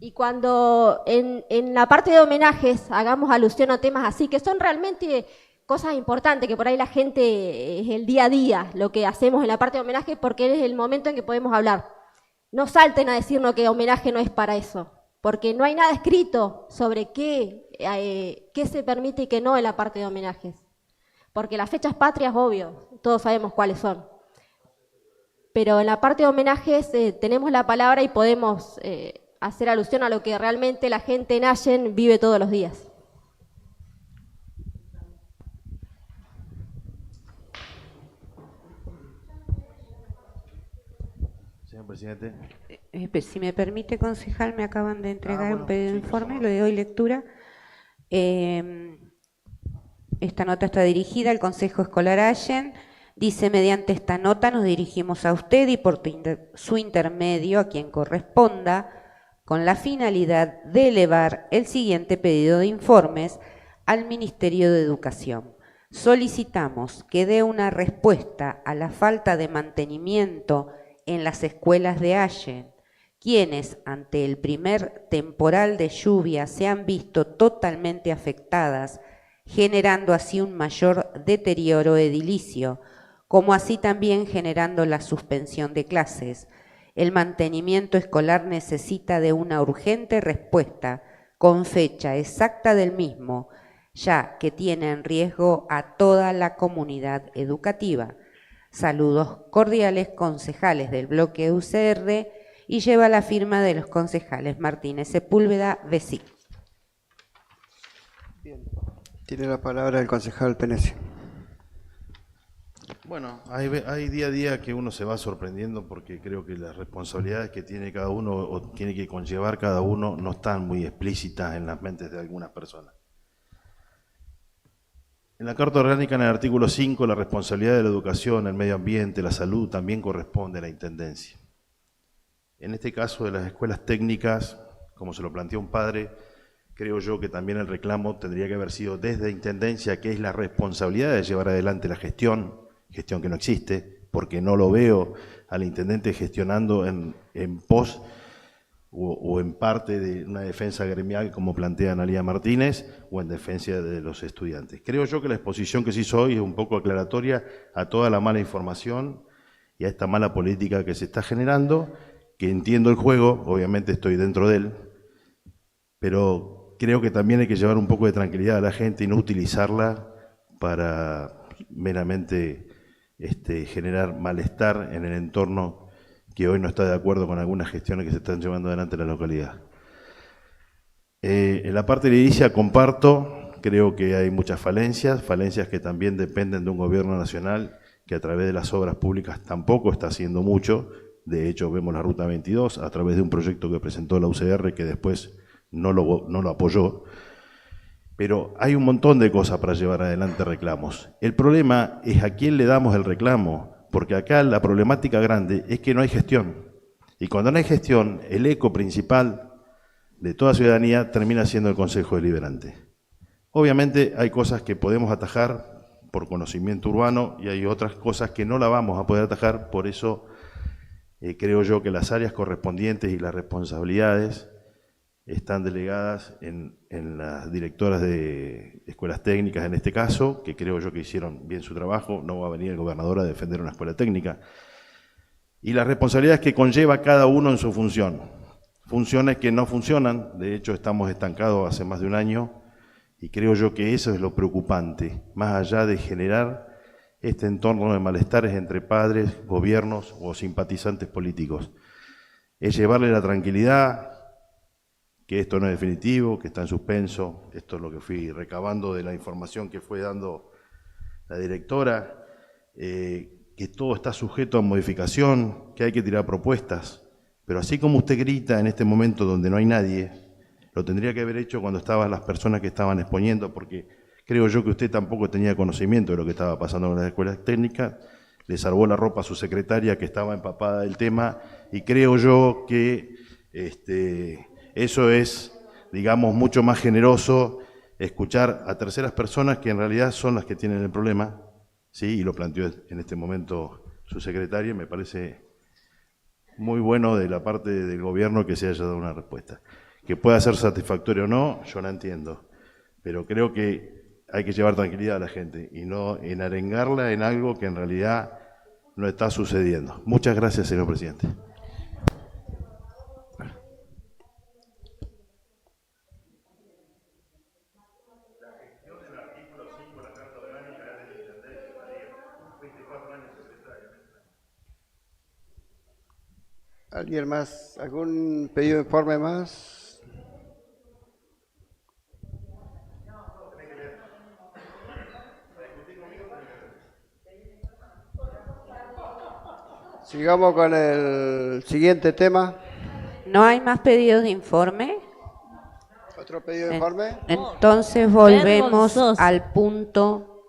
Y cuando en la parte de homenajes hagamos alusión a temas así, que son realmente cosas importantes, que por ahí la gente es el día a día, lo que hacemos en la parte de homenaje, porque es el momento en que podemos hablar. No salten a decirnos que homenaje no es para eso, porque no hay nada escrito sobre qué se permite y qué no en la parte de homenajes. Porque las fechas patrias, obvio, todos sabemos cuáles son. Pero en la parte de homenajes tenemos la palabra y podemos hacer alusión a lo que realmente la gente en Allen vive todos los días. Señor presidente. Si me permite, concejal, me acaban de entregar un pedido de informe, le doy lectura. Esta nota está dirigida al Consejo Escolar Allen. Dice: mediante esta nota nos dirigimos a usted y por su intermedio a quien corresponda, con la finalidad de elevar el siguiente pedido de informes al Ministerio de Educación. Solicitamos que dé una respuesta a la falta de mantenimiento en las escuelas de Allen, quienes ante el primer temporal de lluvia se han visto totalmente afectadas, generando así un mayor deterioro edilicio, como así también generando la suspensión de clases. El mantenimiento escolar necesita de una urgente respuesta con fecha exacta del mismo, ya que tiene en riesgo a toda la comunidad educativa. Saludos cordiales, concejales del bloque UCR, y lleva la firma de los concejales Martínez Sepúlveda, VECI. Bien. Tiene la palabra el concejal Penesi. Bueno, hay día a día que uno se va sorprendiendo porque creo que las responsabilidades que tiene cada uno o tiene que conllevar cada uno no están muy explícitas en las mentes de algunas personas. En la Carta Orgánica, en el artículo 5, la responsabilidad de la educación, el medio ambiente, la salud, también corresponde a la Intendencia. En este caso de las escuelas técnicas, como se lo planteó un padre, creo yo que también el reclamo tendría que haber sido desde Intendencia, que es la responsabilidad de llevar adelante la gestión que no existe, porque no lo veo al intendente gestionando en pos o en parte de una defensa gremial como plantea Analía Martínez o en defensa de los estudiantes. Creo yo que la exposición que se hizo hoy es un poco aclaratoria a toda la mala información y a esta mala política que se está generando, que entiendo el juego, obviamente estoy dentro de él, pero creo que también hay que llevar un poco de tranquilidad a la gente y no utilizarla para meramente generar malestar en el entorno que hoy no está de acuerdo con algunas gestiones que se están llevando adelante en la localidad. En la parte de edilicia comparto, creo que hay muchas falencias que también dependen de un gobierno nacional que a través de las obras públicas tampoco está haciendo mucho. De hecho, vemos la Ruta 22 a través de un proyecto que presentó la UCR que después no lo apoyó. Pero hay un montón de cosas para llevar adelante reclamos. El problema es a quién le damos el reclamo, porque acá la problemática grande es que no hay gestión. Y cuando no hay gestión, el eco principal de toda ciudadanía termina siendo el Consejo Deliberante. Obviamente hay cosas que podemos atajar por conocimiento urbano y hay otras cosas que no la vamos a poder atajar, por eso creo yo que las áreas correspondientes y las responsabilidades están delegadas en las directoras de escuelas técnicas en este caso, que creo yo que hicieron bien su trabajo. No va a venir el gobernador a defender una escuela técnica. Y las responsabilidades que conlleva cada uno en su función. funciones que no funcionan. De hecho, estamos estancados hace más de un año y creo yo que eso es lo preocupante, más allá de generar este entorno de malestares entre padres, gobiernos o simpatizantes políticos. Es llevarle la tranquilidad, que esto no es definitivo, que está en suspenso. Esto es lo que fui recabando de la información que fue dando la directora, que todo está sujeto a modificación, que hay que tirar propuestas. Pero así como usted grita en este momento donde no hay nadie, lo tendría que haber hecho cuando estaban las personas que estaban exponiendo, porque creo yo que usted tampoco tenía conocimiento de lo que estaba pasando en las escuelas técnicas. Le salvó la ropa a su secretaria que estaba empapada del tema, y creo yo que eso es, digamos, mucho más generoso, escuchar a terceras personas que en realidad son las que tienen el problema, ¿sí? Y lo planteó en este momento su secretaria. Me parece muy bueno de la parte del gobierno que se haya dado una respuesta. Que pueda ser satisfactorio o no, yo la entiendo, pero creo que hay que llevar tranquilidad a la gente y no enarengarla en algo que en realidad no está sucediendo. Muchas gracias, señor presidente. ¿Alguien más? ¿Algún pedido de informe más? Sigamos con el siguiente tema. ¿No hay más pedidos de informe? ¿Otro pedido de informe? Entonces volvemos al punto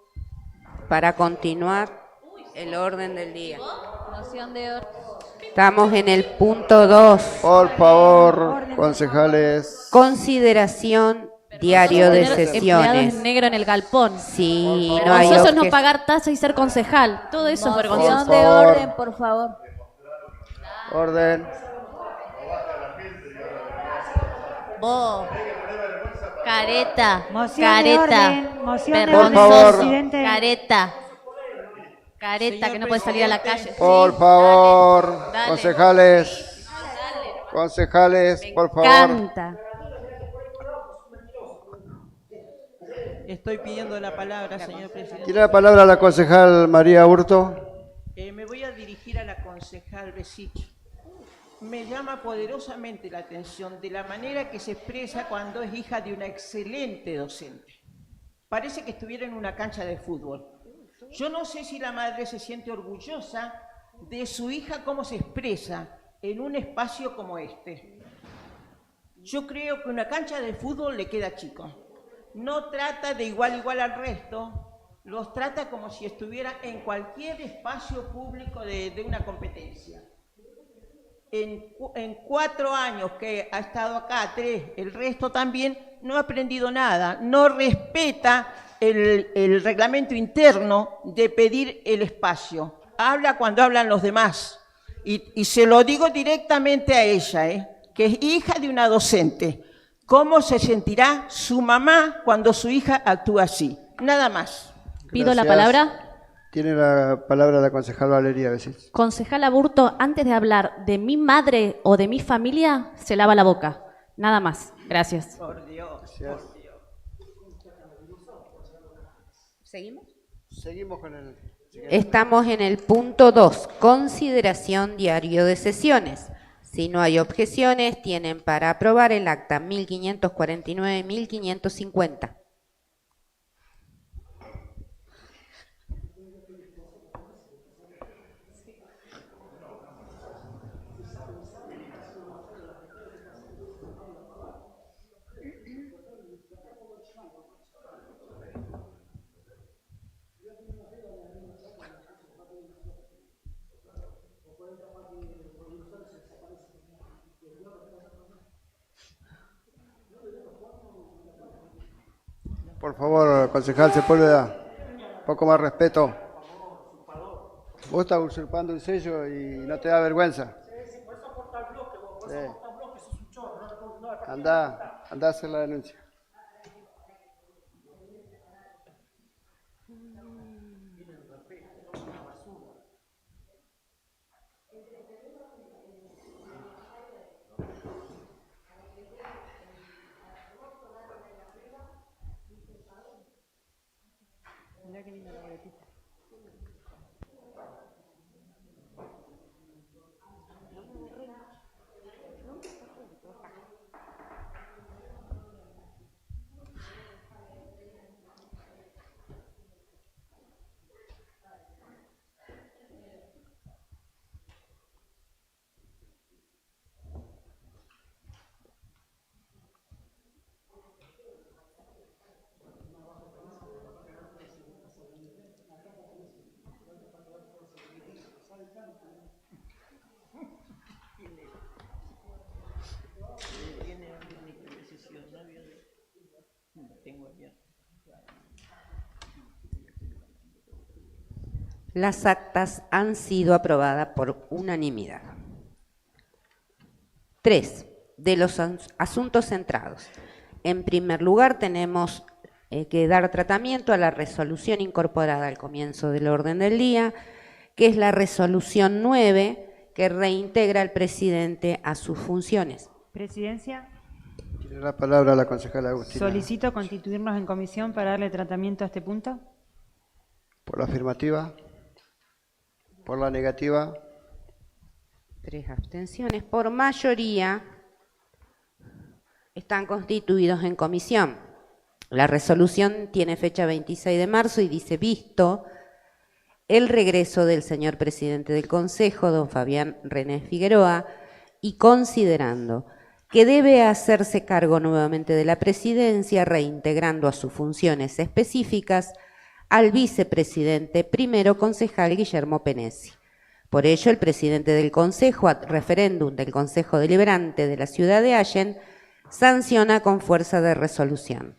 para continuar el orden del día. Moción de orden. Estamos en el punto 2. Por favor, concejales. Consideración diario de Empleados sesiones. en negro en el galpón. Sí, no hay Vergonzoso es no objeción. pagar tasa y ser concejal. Todo eso es vergonzoso. Moción de orden, por favor. Orden. Vos. Careta. Moción de Careta. orden, moción de Por orden, favor. presidente. Careta. Careta, que no puede salir a la calle. Por Sí, favor, dale. concejales. Concejales, por favor. Canta. Estoy pidiendo la palabra, señor presidente. Tiene la palabra la concejal María Hurto. Me voy a dirigir a la concejal Besich. Me llama poderosamente la atención de la manera que se expresa cuando es hija de una excelente docente. Parece que estuviera en una cancha de fútbol. Yo no sé si la madre se siente orgullosa de su hija, cómo se expresa en un espacio como este. Yo creo que una cancha de fútbol le queda chico. No trata de igual a igual al resto, los trata como si estuviera en cualquier espacio público de una competencia. En 4 años que ha estado acá, 3, el resto también, no ha aprendido nada, no respeta el reglamento interno de pedir el espacio. Habla cuando hablan los demás. Y se lo digo directamente a ella, que es hija de una docente. ¿Cómo se sentirá su mamá cuando su hija actúa así? Nada más. Pido la Gracias. palabra. Tiene la palabra la concejal Valeria Besich. Concejal Aburto, antes de hablar de mi madre o de mi familia, se lava la boca. Nada más. Gracias. Por Dios. Gracias. ¿Seguimos? Seguimos con el... Estamos en el punto 2, consideración diario de sesiones. Si no hay objeciones, tienen para aprobar el acta 1549-1550. Por favor, concejal, ¿se puede dar un poco más respeto? Vos estás usurpando un sello y no te da vergüenza. Anda a hacer la denuncia. Mirá qué linda la boletita. Las actas han sido aprobadas por unanimidad. 3. De los asuntos centrados. En primer lugar, tenemos que dar tratamiento a la resolución incorporada al comienzo del orden del día, que es la resolución 9, que reintegra al presidente a sus funciones. Presidencia. Tiene la palabra la concejala Agustina. Solicito constituirnos en comisión para darle tratamiento a este punto. Por la afirmativa. Por la negativa. 3 abstenciones. Por mayoría están constituidos en comisión. La resolución tiene fecha 26 de marzo y dice: visto el regreso del señor presidente del Consejo, don Fabián René Figueroa, y considerando que debe hacerse cargo nuevamente de la presidencia, reintegrando a sus funciones específicas al vicepresidente primero concejal Guillermo Penesi. Por ello, el presidente del Consejo, ad referéndum del Consejo Deliberante de la Ciudad de Allen, sanciona con fuerza de resolución.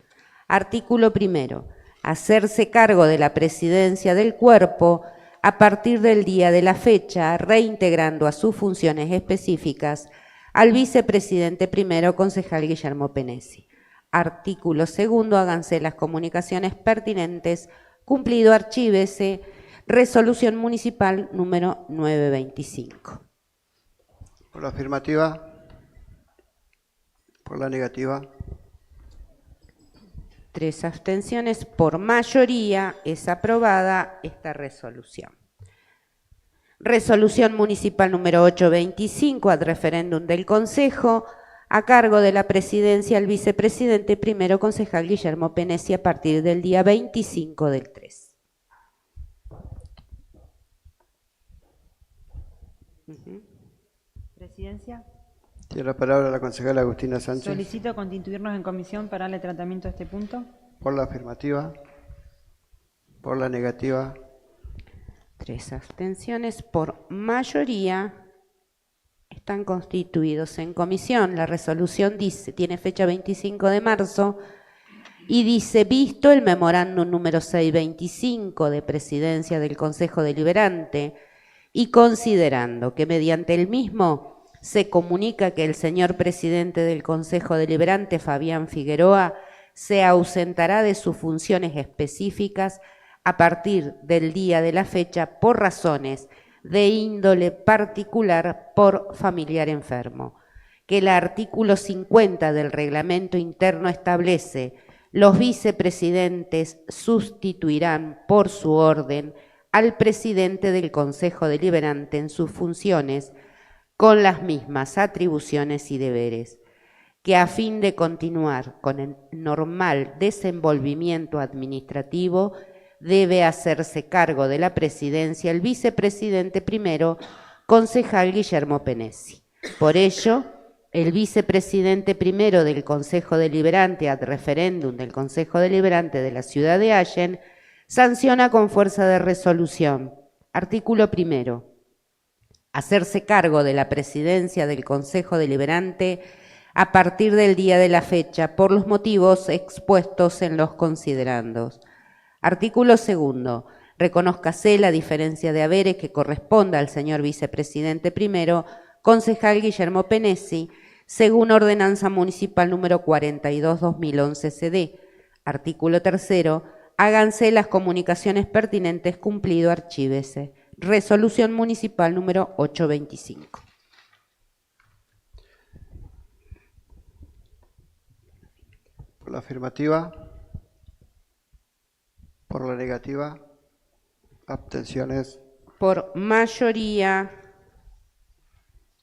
Artículo primero. Hacerse cargo de la presidencia del cuerpo a partir del día de la fecha, reintegrando a sus funciones específicas al vicepresidente primero concejal Guillermo Penesi. Artículo segundo. Háganse las comunicaciones pertinentes. Cumplido, archívese. Resolución municipal número 925. Por la afirmativa. Por la negativa. 3 abstenciones. Por mayoría es aprobada esta resolución. Resolución municipal número 825 ad referéndum del Consejo, a cargo de la presidencia el vicepresidente primero concejal Guillermo Penesi a partir del día 25 del 3. Presidencia. Tiene la palabra la concejala Agustina Sánchez. Solicito constituirnos en comisión para darle tratamiento a este punto. Por la afirmativa. Por la negativa. 3 abstenciones. Por mayoría están constituidos en comisión. La resolución dice, tiene fecha 25 de marzo y dice: visto el memorándum número 625 de presidencia del Consejo Deliberante y considerando que mediante el mismo se comunica que el señor presidente del Consejo Deliberante, Fabián Figueroa, se ausentará de sus funciones específicas a partir del día de la fecha por razones de índole particular por familiar enfermo, que el artículo 50 del reglamento interno establece: los vicepresidentes sustituirán por su orden al presidente del Consejo Deliberante en sus funciones con las mismas atribuciones y deberes, que a fin de continuar con el normal desenvolvimiento administrativo debe hacerse cargo de la presidencia el vicepresidente primero concejal Guillermo Penesi. Por ello, el vicepresidente primero del Consejo Deliberante ad referéndum del Consejo Deliberante de la Ciudad de Allen sanciona con fuerza de resolución. Artículo primero. Hacerse cargo de la presidencia del Consejo Deliberante a partir del día de la fecha por los motivos expuestos en los considerandos. Artículo segundo. Reconózcase la diferencia de haberes que corresponda al señor vicepresidente primero, concejal Guillermo Penesi, según Ordenanza Municipal número 42/2011 CD. Artículo tercero. Háganse las comunicaciones pertinentes. Cumplido, archívese. Resolución municipal número 825. Por la afirmativa. Por la negativa. Abstenciones. Por mayoría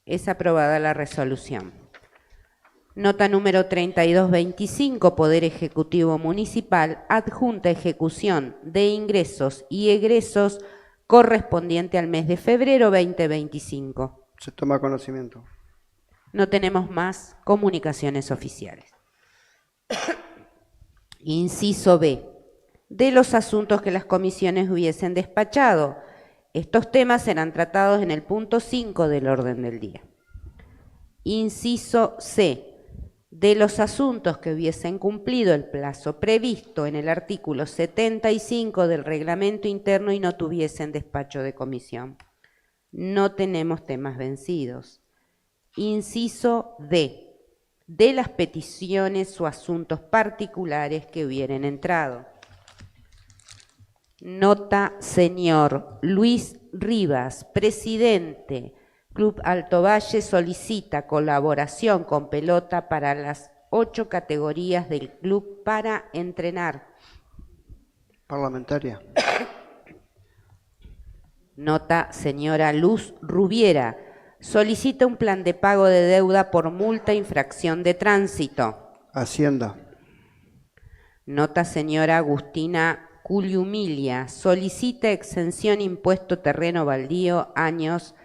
es aprobada la resolución. Nota número 3225, Poder Ejecutivo Municipal, adjunta ejecución de ingresos y egresos correspondiente al mes de febrero 2025. Se toma conocimiento. No tenemos más comunicaciones oficiales. Inciso B. De los asuntos que las comisiones hubiesen despachado, estos temas serán tratados en el punto 5 del orden del día. Inciso C. De los asuntos que hubiesen cumplido el plazo previsto en el artículo 75 del reglamento interno y no tuviesen despacho de comisión. No tenemos temas vencidos. Inciso D. De las peticiones o asuntos particulares que hubieran entrado. Nota, señor Luis Rivas, presidente, Club Alto Valle, solicita colaboración con pelota para las 8 categorías del club para entrenar. Parlamentaria. Nota, señora Luz Rubiera, solicita un plan de pago de deuda por multa e infracción de tránsito. Hacienda. Nota, señora Agustina Culiumilia, solicita exención impuesto terreno baldío años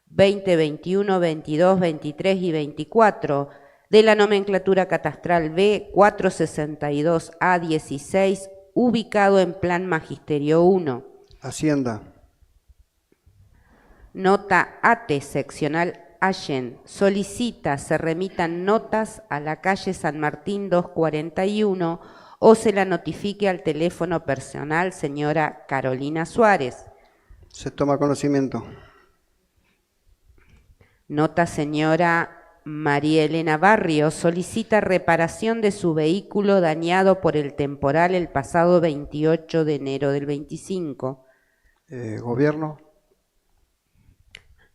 2021, 22, 23 y 24 de la nomenclatura catastral B 462A16, ubicado en Plan Magisterio 1. Hacienda. Nota AT seccional Allen, solicita se remitan notas a la calle San Martín 241 o se la notifique al teléfono personal señora Carolina Suárez. Se toma conocimiento. Nota señora María Elena Barrios, solicita reparación de su vehículo dañado por el temporal el pasado 28 de enero del 25. Gobierno.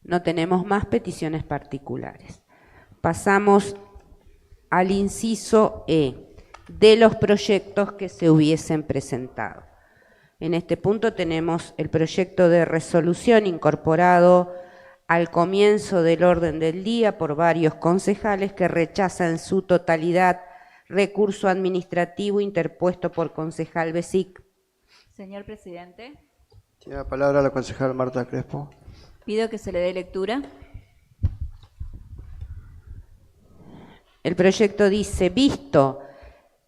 No tenemos más peticiones particulares. Pasamos al inciso E, de los proyectos que se hubiesen presentado. En este punto tenemos el proyecto de resolución incorporado al comienzo del orden del día por varios concejales que rechazan en su totalidad recurso administrativo interpuesto por concejal Besic. Señor presidente, Tiene la palabra la concejal Marta Crespo. pido que se le dé lectura. El proyecto dice, visto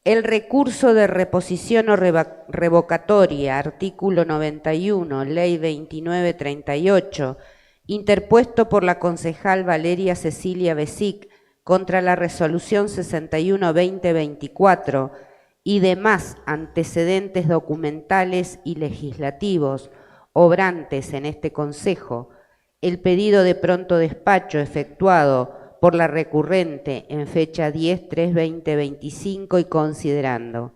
el recurso de reposición o revocatoria, artículo 91, ley 2938, interpuesto por la concejal Valeria Cecilia Besic contra la resolución 61-2024 y demás antecedentes documentales y legislativos obrantes en este Consejo, el pedido de pronto despacho efectuado por la recurrente en fecha 10/3/2025 y considerando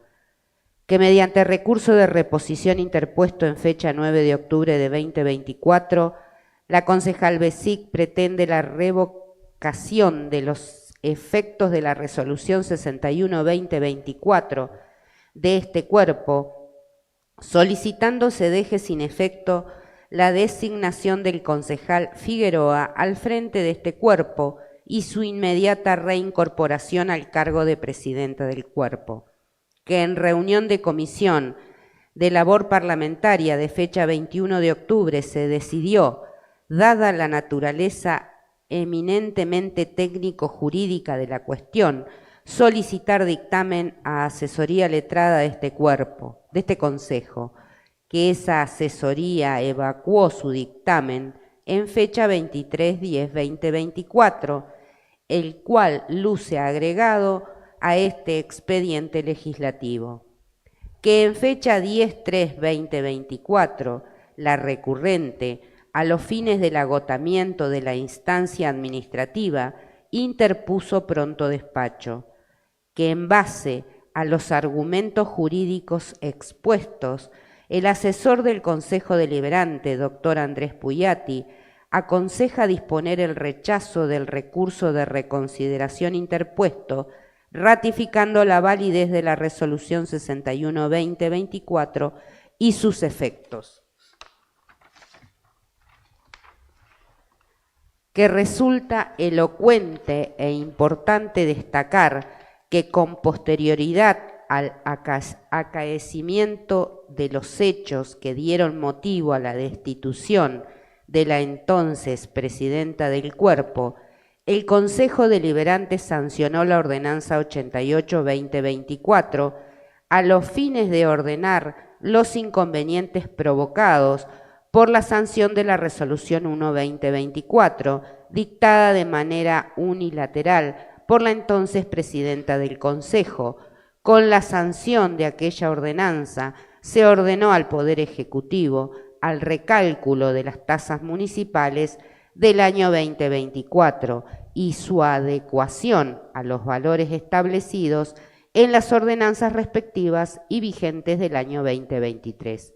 que mediante recurso de reposición interpuesto en fecha 9 de octubre de 2024, la concejal Besic pretende la revocación de los efectos de la resolución 61-2024 de este cuerpo, solicitando se deje sin efecto la designación del concejal Figueroa al frente de este cuerpo y su inmediata reincorporación al cargo de presidenta del cuerpo, que en reunión de comisión de labor parlamentaria de fecha 21 de octubre se decidió, dada la naturaleza eminentemente técnico-jurídica de la cuestión, solicitar dictamen a asesoría letrada de este cuerpo, de este Consejo, que esa asesoría evacuó su dictamen en fecha 23/10/2024, el cual luce agregado a este expediente legislativo, que en fecha 10/3/2024, la recurrente, a los fines del agotamiento de la instancia administrativa, interpuso pronto despacho, que en base a los argumentos jurídicos expuestos, el asesor del Consejo Deliberante, doctor Andrés Puyati, aconseja disponer el rechazo del recurso de reconsideración interpuesto, ratificando la validez de la resolución 61-2024 y sus efectos. Que resulta elocuente e importante destacar que con posterioridad al acaecimiento de los hechos que dieron motivo a la destitución de la entonces presidenta del Cuerpo, el Consejo Deliberante sancionó la Ordenanza 88-2024 a los fines de ordenar los inconvenientes provocados por la sanción de la Resolución 1-2024, dictada de manera unilateral por la entonces presidenta del Consejo. Con la sanción de aquella ordenanza se ordenó al Poder Ejecutivo al recálculo de las tasas municipales del año 2024 y su adecuación a los valores establecidos en las ordenanzas respectivas y vigentes del año 2023.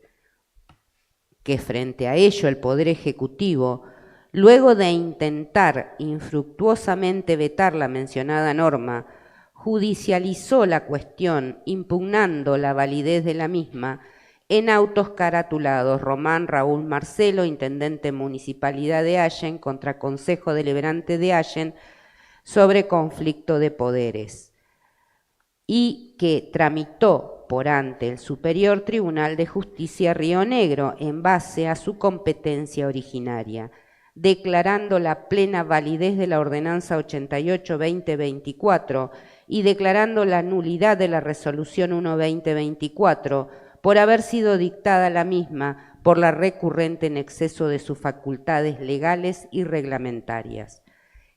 Que frente a ello el Poder Ejecutivo, luego de intentar infructuosamente vetar la mencionada norma, judicializó la cuestión impugnando la validez de la misma en autos caratulados Román Raúl Marcelo, Intendente Municipalidad de Allen, contra Consejo Deliberante de Allen, sobre conflicto de poderes, y que tramitó por ante el Superior Tribunal de Justicia Río Negro en base a su competencia originaria, declarando la plena validez de la Ordenanza 88-2024 y declarando la nulidad de la Resolución 1-2024 por haber sido dictada la misma por la recurrente en exceso de sus facultades legales y reglamentarias.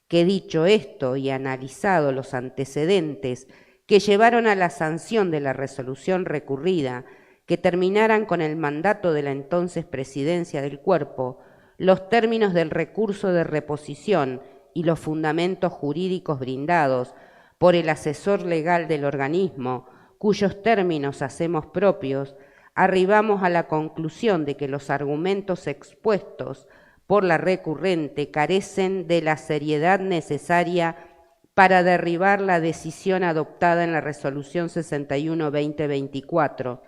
Que dicho esto y analizado los antecedentes que llevaron a la sanción de la resolución recurrida, que terminaran con el mandato de la entonces presidencia del Cuerpo, los términos del recurso de reposición y los fundamentos jurídicos brindados por el asesor legal del organismo, cuyos términos hacemos propios, arribamos a la conclusión de que los argumentos expuestos por la recurrente carecen de la seriedad necesaria para derribar la decisión adoptada en la Resolución 61-2024,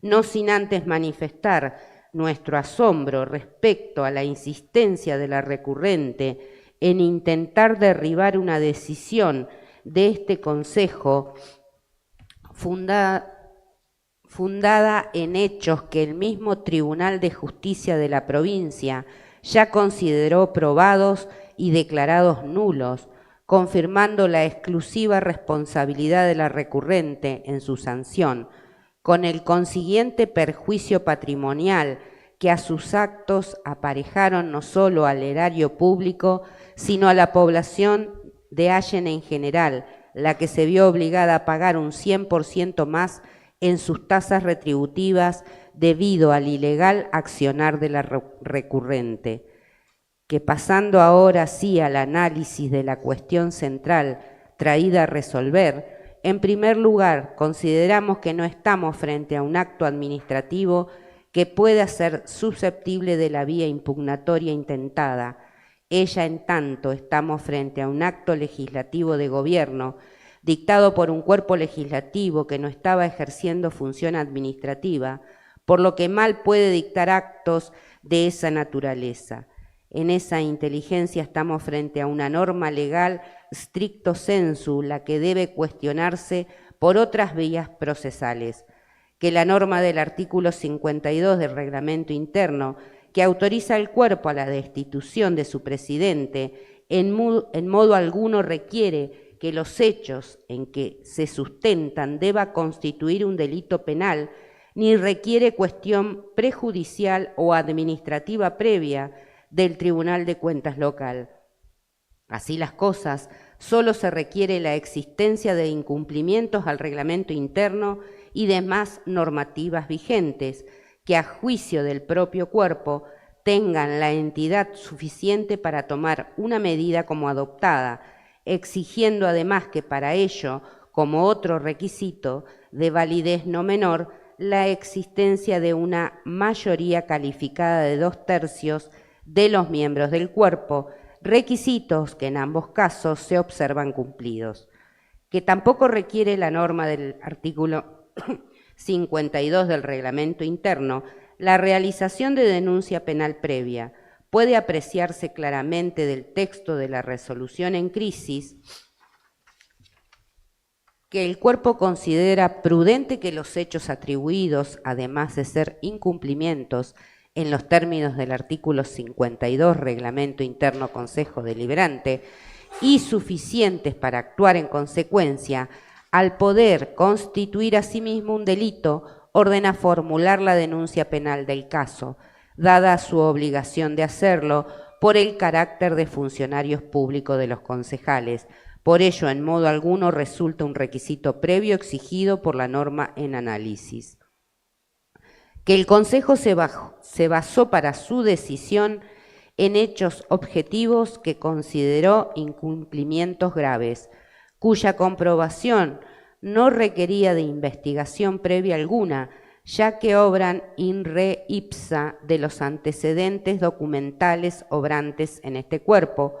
no sin antes manifestar nuestro asombro respecto a la insistencia de la recurrente en intentar derribar una decisión de este Consejo fundada en hechos que el mismo Tribunal de Justicia de la provincia ya consideró probados y declarados nulos, confirmando la exclusiva responsabilidad de la recurrente en su sanción, con el consiguiente perjuicio patrimonial que a sus actos aparejaron no solo al erario público, sino a la población de Allen en general, la que se vio obligada a pagar un 100% más en sus tasas retributivas debido al ilegal accionar de la recurrente. Que pasando ahora sí al análisis de la cuestión central traída a resolver, en primer lugar, consideramos que no estamos frente a un acto administrativo que pueda ser susceptible de la vía impugnatoria intentada. Ella, en tanto, estamos frente a un acto legislativo de gobierno dictado por un cuerpo legislativo que no estaba ejerciendo función administrativa, por lo que mal puede dictar actos de esa naturaleza. En esa inteligencia estamos frente a una norma legal stricto sensu, la que debe cuestionarse por otras vías procesales, que la norma del artículo 52 del Reglamento Interno, que autoriza al Cuerpo a la destitución de su presidente, en modo alguno requiere que los hechos en que se sustentan deba constituir un delito penal, ni requiere cuestión prejudicial o administrativa previa del Tribunal de Cuentas local. Así las cosas, solo se requiere la existencia de incumplimientos al reglamento interno y demás normativas vigentes, que a juicio del propio cuerpo tengan la entidad suficiente para tomar una medida como adoptada, exigiendo además que para ello, como otro requisito de validez no menor, la existencia de una mayoría calificada de 2/3 de los miembros del cuerpo, requisitos que en ambos casos se observan cumplidos. Que tampoco requiere la norma del artículo 52 del reglamento interno, la realización de denuncia penal previa puede apreciarse claramente del texto de la resolución en crisis que el cuerpo considera prudente que los hechos atribuidos, además de ser incumplimientos en los términos del artículo 52 Reglamento Interno Consejo Deliberante, y suficientes para actuar en consecuencia, al poder constituir asimismo un delito, ordena formular la denuncia penal del caso, dada su obligación de hacerlo por el carácter de funcionarios públicos de los concejales. Por ello, en modo alguno resulta un requisito previo exigido por la norma en análisis. Que el Consejo se basó para su decisión en hechos objetivos que consideró incumplimientos graves, cuya comprobación no requería de investigación previa alguna, ya que obran in re ipsa de los antecedentes documentales obrantes en este cuerpo,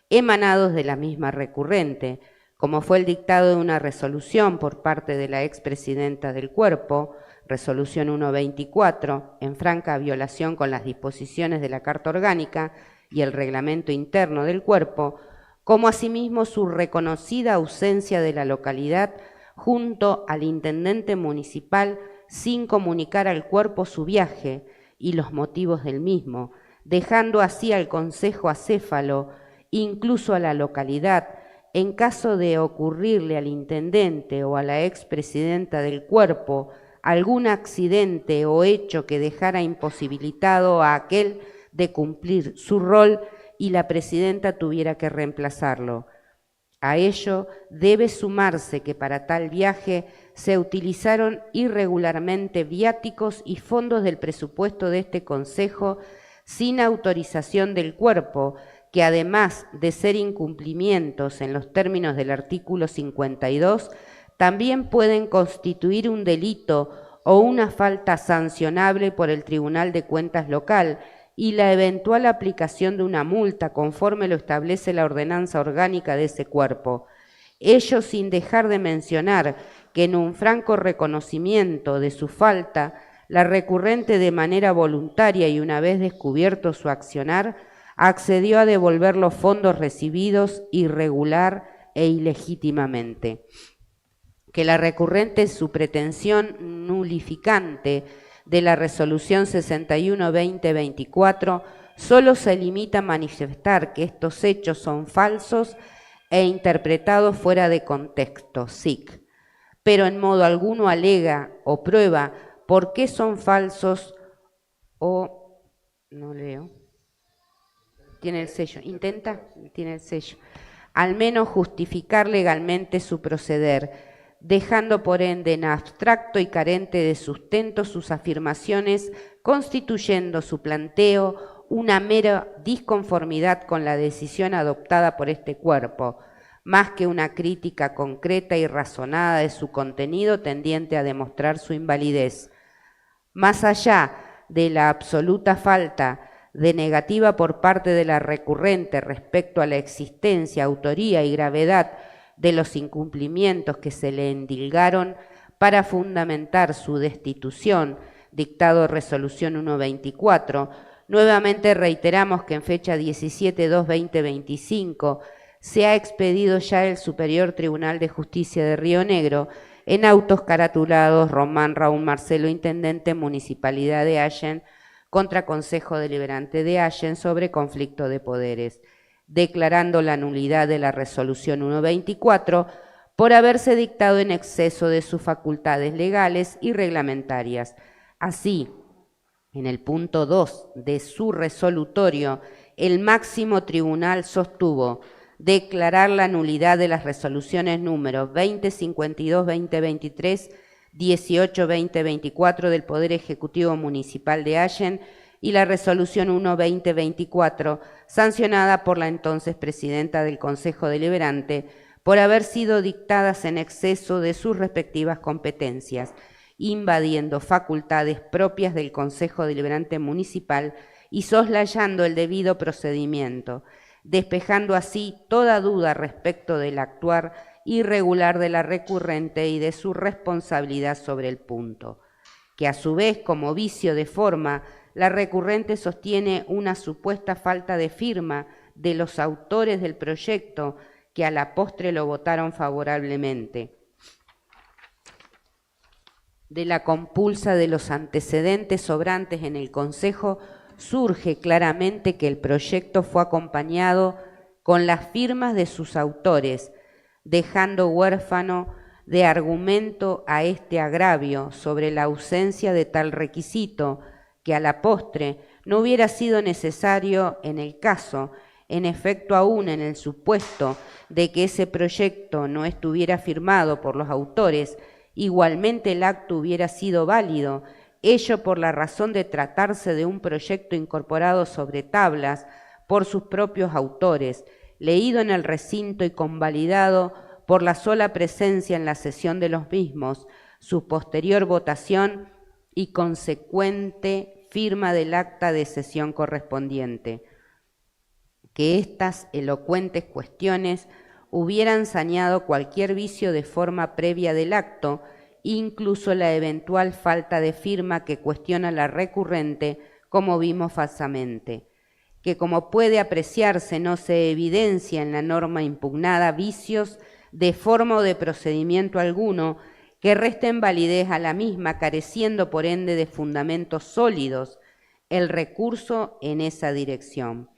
emanados de la misma recurrente, como fue el dictado de una resolución por parte de la expresidenta del cuerpo, resolución 124, en franca violación con las disposiciones de la Carta Orgánica y el reglamento interno del cuerpo, como asimismo su reconocida ausencia de la localidad junto al intendente municipal sin comunicar al cuerpo su viaje y los motivos del mismo, dejando así al Consejo acéfalo, incluso a la localidad, en caso de ocurrirle al intendente o a la expresidenta del cuerpo algún accidente o hecho que dejara imposibilitado a aquel de cumplir su rol y la presidenta tuviera que reemplazarlo. A ello debe sumarse que para tal viaje se utilizaron irregularmente viáticos y fondos del presupuesto de este Consejo sin autorización del cuerpo, que además de ser incumplimientos en los términos del artículo 52, también pueden constituir un delito o una falta sancionable por el Tribunal de Cuentas local y la eventual aplicación de una multa conforme lo establece la ordenanza orgánica de ese cuerpo. Ello sin dejar de mencionar que en un franco reconocimiento de su falta, la recurrente de manera voluntaria y una vez descubierto su accionar, accedió a devolver los fondos recibidos irregular e ilegítimamente. Que la recurrente su pretensión nulificante de la resolución 61-2024 solo se limita a manifestar que estos hechos son falsos e interpretados fuera de contexto, SIC, pero en modo alguno alega o prueba por qué son falsos o, no leo, tiene el sello, tiene el sello, al menos justificar legalmente su proceder, dejando por ende en abstracto y carente de sustento sus afirmaciones, constituyendo su planteo una mera disconformidad con la decisión adoptada por este cuerpo, más que una crítica concreta y razonada de su contenido tendiente a demostrar su invalidez. Más allá de la absoluta falta de negativa por parte de la recurrente respecto a la existencia, autoría y gravedad de los incumplimientos que se le endilgaron para fundamentar su destitución, dictado resolución 124, nuevamente reiteramos que en fecha 17/2/2025 se ha expedido ya el Superior Tribunal de Justicia de Río Negro en autos caratulados Román Raúl Marcelo, Intendente Municipalidad de Allen, contra Consejo Deliberante de Allen sobre conflicto de poderes, declarando la nulidad de la resolución 124 por haberse dictado en exceso de sus facultades legales y reglamentarias. Así, en el punto 2 de su resolutorio, el máximo tribunal sostuvo declarar la nulidad de las resoluciones números 2052-2023, 18-2024 del Poder Ejecutivo Municipal de Allen y la resolución 1-2024, sancionada por la entonces presidenta del Consejo Deliberante, por haber sido dictadas en exceso de sus respectivas competencias, invadiendo facultades propias del Consejo Deliberante Municipal y soslayando el debido procedimiento, despejando así toda duda respecto del actuar irregular de la recurrente y de su responsabilidad sobre el punto, que a su vez, como vicio de forma, la recurrente sostiene una supuesta falta de firma de los autores del proyecto que a la postre lo votaron favorablemente. De la compulsa de los antecedentes sobrantes en el Consejo surge claramente que el proyecto fue acompañado con las firmas de sus autores, dejando huérfano de argumento a este agravio sobre la ausencia de tal requisito, que a la postre no hubiera sido necesario en el caso, en efecto aún en el supuesto de que ese proyecto no estuviera firmado por los autores, igualmente el acto hubiera sido válido, ello por la razón de tratarse de un proyecto incorporado sobre tablas por sus propios autores, leído en el recinto y convalidado por la sola presencia en la sesión de los mismos, su posterior votación y consecuente firma del acta de sesión correspondiente. Que estas elocuentes cuestiones hubieran saneado cualquier vicio de forma previa del acto, incluso la eventual falta de firma que cuestiona la recurrente, como vimos falsamente, que como puede apreciarse no se evidencia en la norma impugnada vicios de forma o de procedimiento alguno que resten validez a la misma, careciendo por ende de fundamentos sólidos el recurso en esa dirección,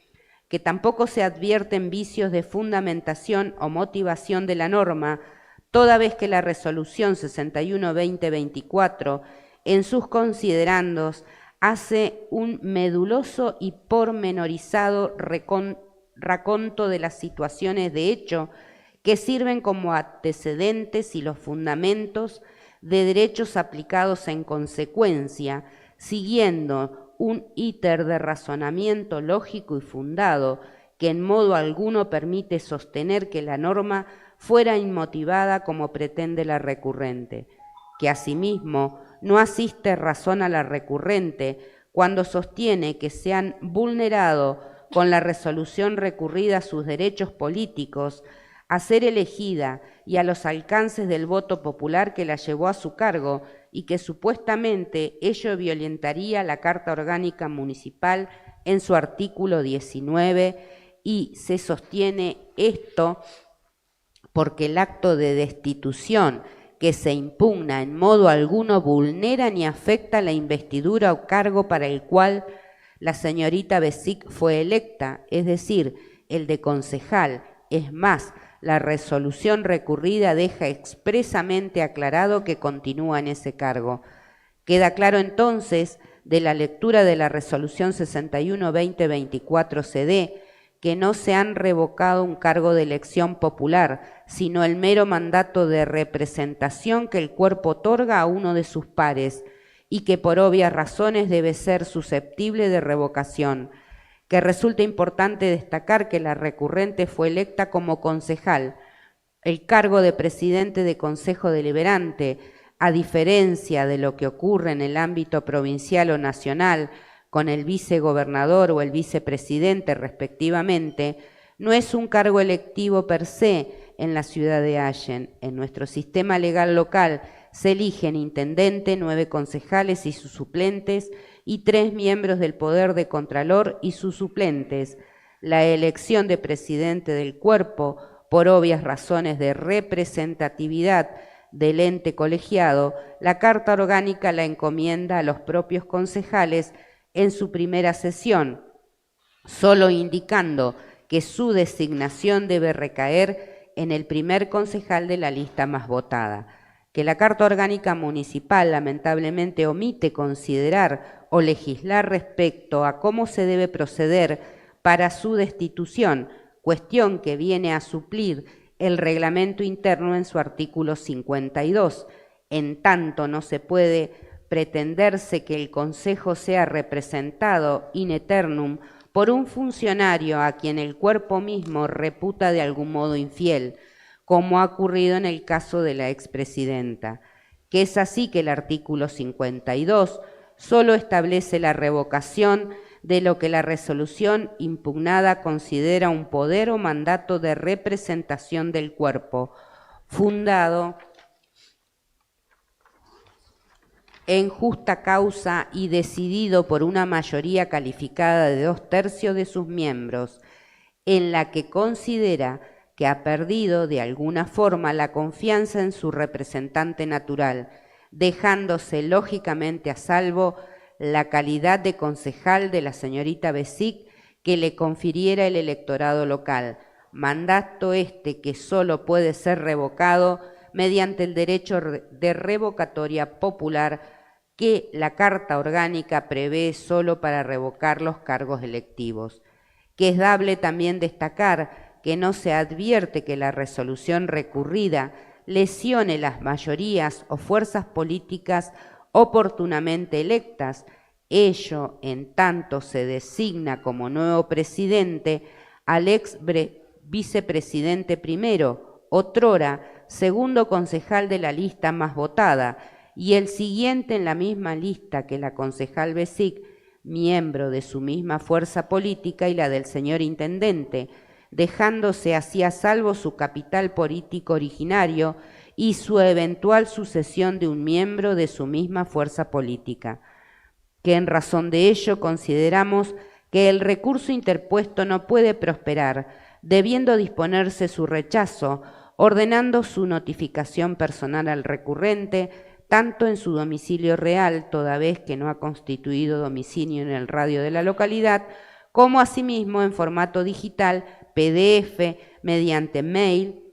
que tampoco se advierten vicios de fundamentación o motivación de la norma, toda vez que la resolución 61-2024 en sus considerandos hace un meduloso y pormenorizado raconto de las situaciones de hecho que sirven como antecedentes y los fundamentos de derechos aplicados en consecuencia, siguiendo un íter de razonamiento lógico y fundado que en modo alguno permite sostener que la norma fuera inmotivada como pretende la recurrente, que asimismo no asiste razón a la recurrente cuando sostiene que se han vulnerado con la resolución recurrida sus derechos políticos a ser elegida y a los alcances del voto popular que la llevó a su cargo y que supuestamente ello violentaría la Carta Orgánica Municipal en su artículo 19 y se sostiene esto porque el acto de destitución que se impugna en modo alguno vulnera ni afecta la investidura o cargo para el cual la señorita Besic fue electa, es decir, el de concejal. Es más, la resolución recurrida deja expresamente aclarado que continúa en ese cargo. Queda claro entonces de la lectura de la resolución 61-2024 CD que no se han revocado un cargo de elección popular, sino el mero mandato de representación que el cuerpo otorga a uno de sus pares y que por obvias razones debe ser susceptible de revocación, que resulta importante destacar que la recurrente fue electa como concejal. El cargo de presidente de Consejo Deliberante, a diferencia de lo que ocurre en el ámbito provincial o nacional, con el vicegobernador o el vicepresidente respectivamente, no es un cargo electivo per se en la ciudad de Allen. En nuestro sistema legal local se eligen intendente, 9 concejales y sus suplentes y 3 miembros del Poder de Contralor y sus suplentes. La elección de presidente del cuerpo, por obvias razones de representatividad del ente colegiado, la Carta Orgánica la encomienda a los propios concejales en su primera sesión, solo indicando que su designación debe recaer en el primer concejal de la lista más votada, que la Carta Orgánica Municipal lamentablemente omite considerar o legislar respecto a cómo se debe proceder para su destitución, cuestión que viene a suplir el reglamento interno en su artículo 52. En tanto no se puede pretenderse que el Consejo sea representado in eternum por un funcionario a quien el cuerpo mismo reputa de algún modo infiel, como ha ocurrido en el caso de la expresidenta, que es así que el artículo 52 solo establece la revocación de lo que la resolución impugnada considera un poder o mandato de representación del cuerpo, fundado en justa causa y decidido por una mayoría calificada de 2/3 de sus miembros, en la que considera que ha perdido de alguna forma la confianza en su representante natural, dejándose lógicamente a salvo la calidad de concejal de la señorita Besic que le confiriera el electorado local, mandato que solo puede ser revocado mediante el derecho de revocatoria popular que la Carta Orgánica prevé solo para revocar los cargos electivos. Que es dable también destacar que no se advierte que la resolución recurrida lesione las mayorías o fuerzas políticas oportunamente electas, ello en tanto se designa como nuevo presidente al ex vicepresidente primero, otrora segundo concejal de la lista más votada, y el siguiente en la misma lista que la concejal Besic, miembro de su misma fuerza política y la del señor intendente, dejándose así a salvo su capital político originario y su eventual sucesión de un miembro de su misma fuerza política. Que en razón de ello consideramos que el recurso interpuesto no puede prosperar, debiendo disponerse su rechazo, ordenando su notificación personal al recurrente, tanto en su domicilio real, toda vez que no ha constituido domicilio en el radio de la localidad, como asimismo en formato digital, PDF, mediante mail,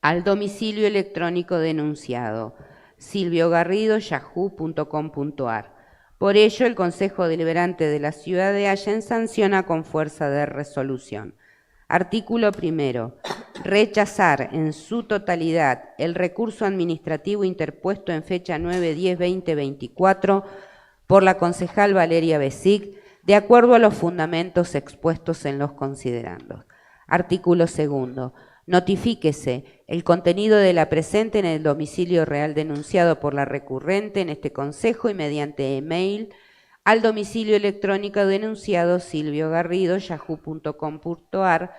al domicilio electrónico denunciado, silviogarrido@yahoo.com.ar. Por ello, el Consejo Deliberante de la Ciudad de Allen sanciona con fuerza de resolución. Artículo 1. Rechazar en su totalidad el recurso administrativo interpuesto en fecha 9/10/2024 por la concejal Valeria Besic, de acuerdo a los fundamentos expuestos en los considerandos. Artículo 2. Notifíquese el contenido de la presente en el domicilio real denunciado por la recurrente en este Consejo y mediante email al domicilio electrónico denunciado silviogarrido@yahoo.com.ar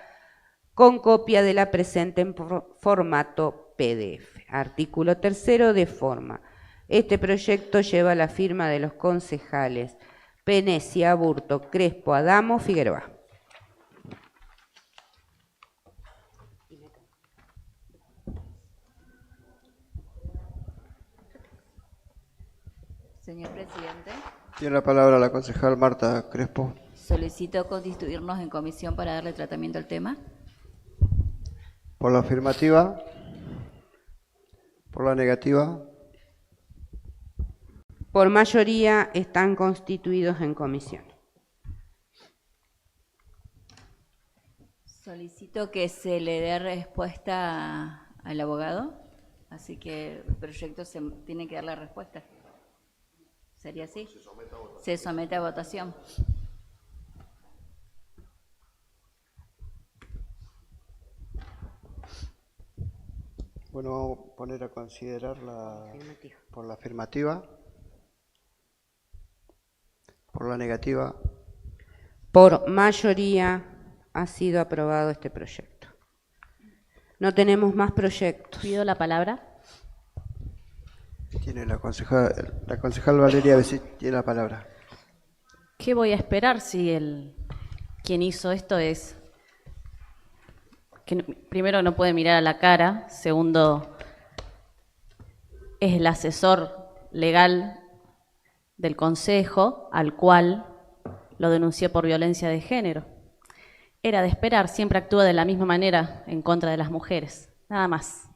con copia de la presente en formato PDF. Artículo 3. De forma. Este proyecto lleva la firma de los concejales Penesia, Aburto, Crespo, Adamo, Figueroa. Señor presidente, Tiene la palabra la concejal Marta Crespo. solicito constituirnos en comisión para darle tratamiento al tema. Por la afirmativa. Por la negativa. Por mayoría están constituidos en comisión. Solicito que se le dé respuesta al abogado, así que el proyecto se tiene que dar la respuesta. ¿Sería así? Se somete a votación. Bueno, vamos a poner a considerar por la afirmativa. Por la negativa. Por mayoría ha sido aprobado este proyecto. No tenemos más proyectos. Pido la palabra. Tiene la concejal Valeria Besic tiene la palabra. ¿Qué voy a esperar si quien hizo esto es que primero no puede mirar a la cara, segundo es el asesor legal del Consejo al cual lo denunció por violencia de género? Era de esperar, siempre actúa de la misma manera en contra de las mujeres, nada más.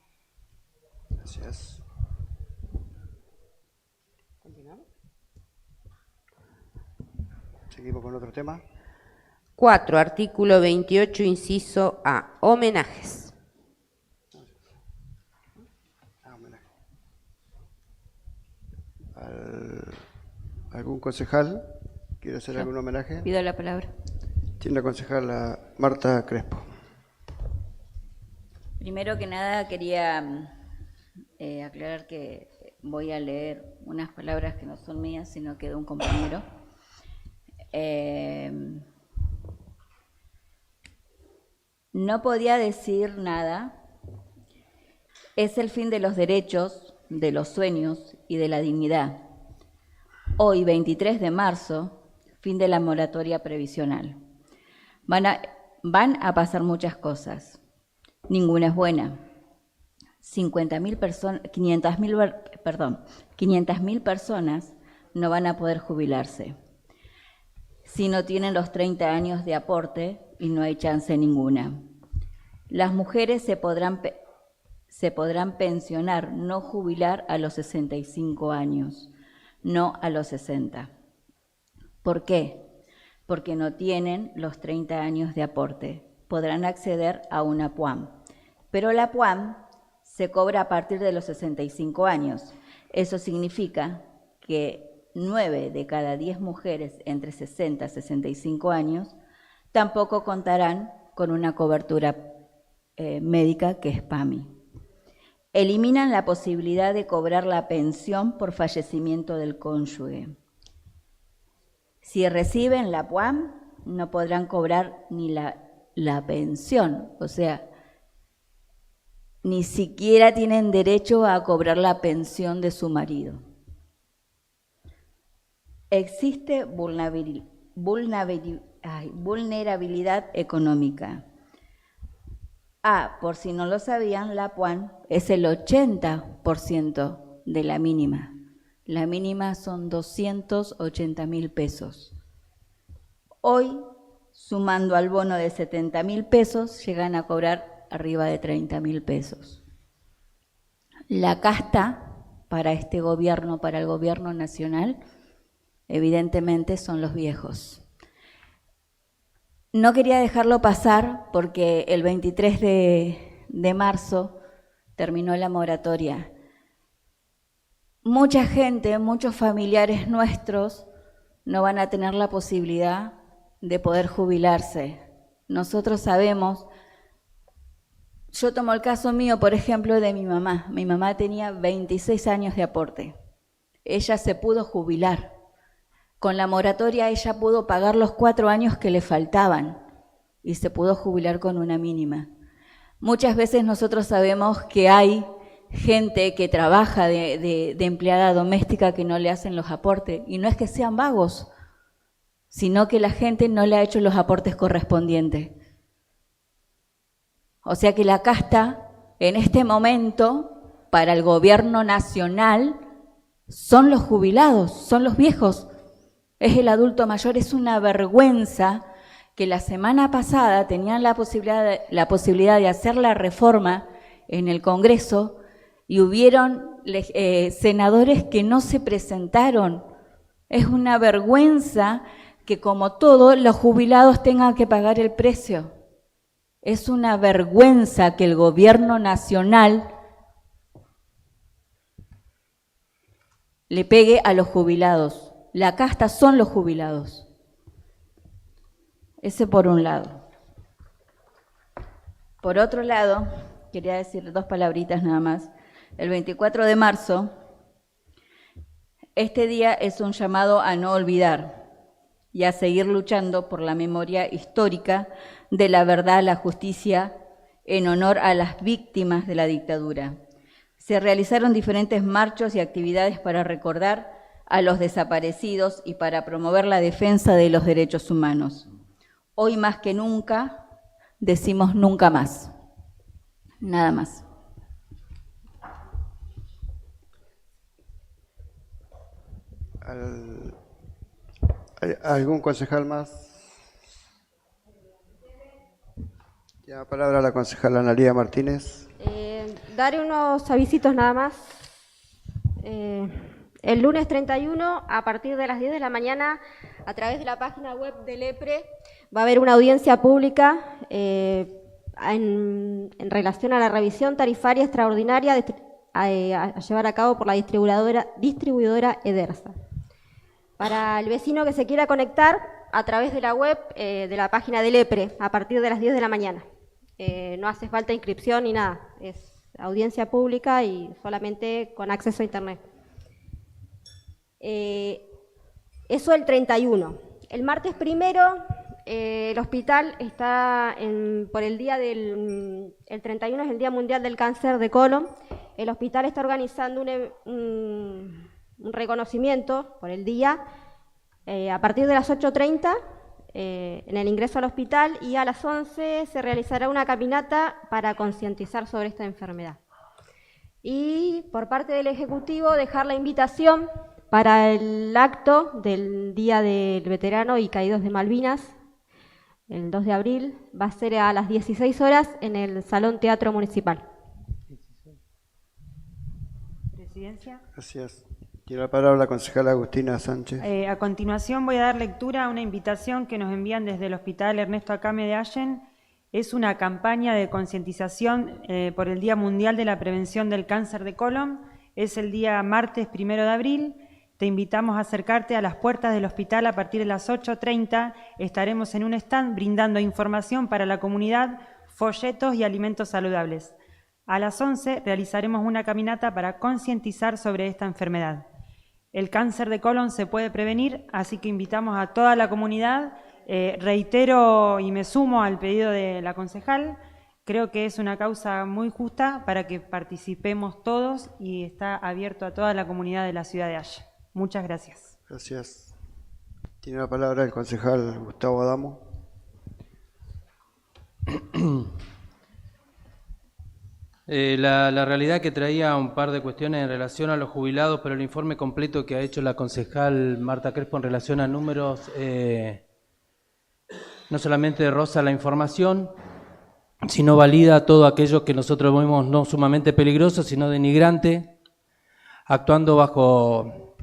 Gracias. Seguimos con otro tema. 4. Artículo 28, inciso A. Homenajes. ¿Algún concejal quiere hacer algún homenaje? Pido la palabra. Tiene la concejal Marta Crespo. Primero que nada quería aclarar que voy a leer unas palabras que no son mías, sino que de un compañero. No podía decir nada Es el fin de los derechos, de los sueños y de la dignidad. Hoy, 23 de marzo, fin de la moratoria previsional. Van a pasar muchas cosas. Ninguna es buena. 500.000 personas no van a poder jubilarse si no tienen los 30 años de aporte y no hay chance ninguna. Las mujeres se podrán pensionar, no jubilar a los 65 años, no a los 60. ¿Por qué? Porque no tienen los 30 años de aporte. Podrán acceder a una PUAM, pero la PUAM se cobra a partir de los 65 años. Eso significa que 9 de cada 10 mujeres entre 60 y 65 años tampoco contarán con una cobertura médica que es PAMI. Eliminan la posibilidad de cobrar la pensión por fallecimiento del cónyuge. Si reciben la PUAM, no podrán cobrar ni la pensión, o sea, ni siquiera tienen derecho a cobrar la pensión de su marido. Existe vulnerabilidad económica. Por si no lo sabían, la PUAM es el 80% de la mínima. La mínima son 280.000 pesos. Hoy, sumando al bono de 70.000 pesos, llegan a cobrar arriba de 30.000 pesos. La casta para este gobierno, para el gobierno nacional, evidentemente son los viejos. No quería dejarlo pasar porque el 23 de marzo terminó la moratoria. Mucha gente, muchos familiares nuestros no van a tener la posibilidad de poder jubilarse. Nosotros sabemos, yo tomo el caso mío, por ejemplo, de mi mamá. Mi mamá tenía 26 años de aporte. Ella se pudo jubilar. Con la moratoria ella pudo pagar los 4 años que le faltaban y se pudo jubilar con una mínima. Muchas veces nosotros sabemos que hay gente que trabaja de empleada doméstica que no le hacen los aportes, y no es que sean vagos, sino que la gente no le ha hecho los aportes correspondientes. O sea que la casta en este momento para el gobierno nacional son los jubilados, son los viejos. Es el adulto mayor. Es una vergüenza que la semana pasada tenían la posibilidad de hacer la reforma en el Congreso y hubieron senadores que no se presentaron. Es una vergüenza que, como todo, los jubilados tengan que pagar el precio. Es una vergüenza que el gobierno nacional le pegue a los jubilados. La casta son los jubilados. Ese por un lado. Por otro lado, quería decir 2 palabritas nada más. El 24 de marzo, este día es un llamado a no olvidar y a seguir luchando por la memoria histórica de la verdad, la justicia, en honor a las víctimas de la dictadura. Se realizaron diferentes marchos y actividades para recordar a los desaparecidos y para promover la defensa de los derechos humanos. Hoy más que nunca decimos nunca más. Nada más. ¿Algún concejal más? Tiene la palabra la concejala Analía Martínez. Daré unos avisitos nada más. El lunes 31, a partir de las 10 de la mañana, a través de la página web del EPRE, va a haber una audiencia pública en relación a la revisión tarifaria extraordinaria a llevar a cabo por la distribuidora Edersa. Para el vecino que se quiera conectar, a través de la web de la página del EPRE, a partir de las 10 de la mañana. No hace falta inscripción ni nada, es audiencia pública y solamente con acceso a internet. Eso el 31. El martes 1 el hospital está por el día el 31 es el Día Mundial del Cáncer de Colon. El hospital está organizando un reconocimiento por el día a partir de las 8:30 en el ingreso al hospital, y a las 11 se realizará una caminata para concientizar sobre esta enfermedad. Y por parte del Ejecutivo dejar la invitación para el acto del Día del Veterano y Caídos de Malvinas, el 2 de abril, va a ser a las 16 horas en el Salón Teatro Municipal. Presidencia. Gracias. Tiene la palabra la concejala Agustina Sánchez. A continuación voy a dar lectura a una invitación que nos envían desde el Hospital Ernesto Acame de Allen. Es una campaña de concientización por el Día Mundial de la Prevención del Cáncer de Colon. Es el día martes 1 de abril. Te invitamos a acercarte a las puertas del hospital a partir de las 8:30. Estaremos en un stand brindando información para la comunidad, folletos y alimentos saludables. A las 11 realizaremos una caminata para concientizar sobre esta enfermedad. El cáncer de colon se puede prevenir, así que invitamos a toda la comunidad. Reitero y me sumo al pedido de la concejal. Creo que es una causa muy justa para que participemos todos y está abierto a toda la comunidad de la ciudad de Allen. Muchas gracias. Gracias. Tiene la palabra el concejal Gustavo Adamo. La realidad que traía un par de cuestiones en relación a los jubilados, pero el informe completo que ha hecho la concejal Marta Crespo en relación a números, no solamente roza la información, sino valida todo aquello que nosotros vemos no sumamente peligroso, sino denigrante, actuando bajo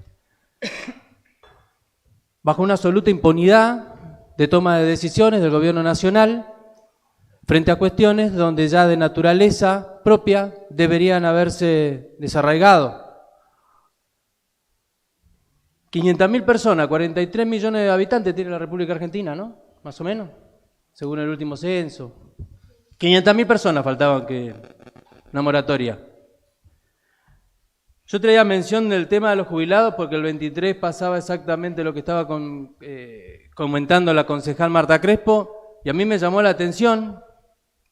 una absoluta impunidad de toma de decisiones del gobierno nacional, frente a cuestiones donde ya de naturaleza propia deberían haberse desarraigado. 500.000 personas, 43 millones de habitantes tiene la República Argentina, ¿no? Más o menos, según el último censo. 500.000 personas faltaban que una moratoria. Yo traía mención del tema de los jubilados porque el 23 pasaba exactamente lo que estaba comentando la concejal Marta Crespo, y a mí me llamó la atención,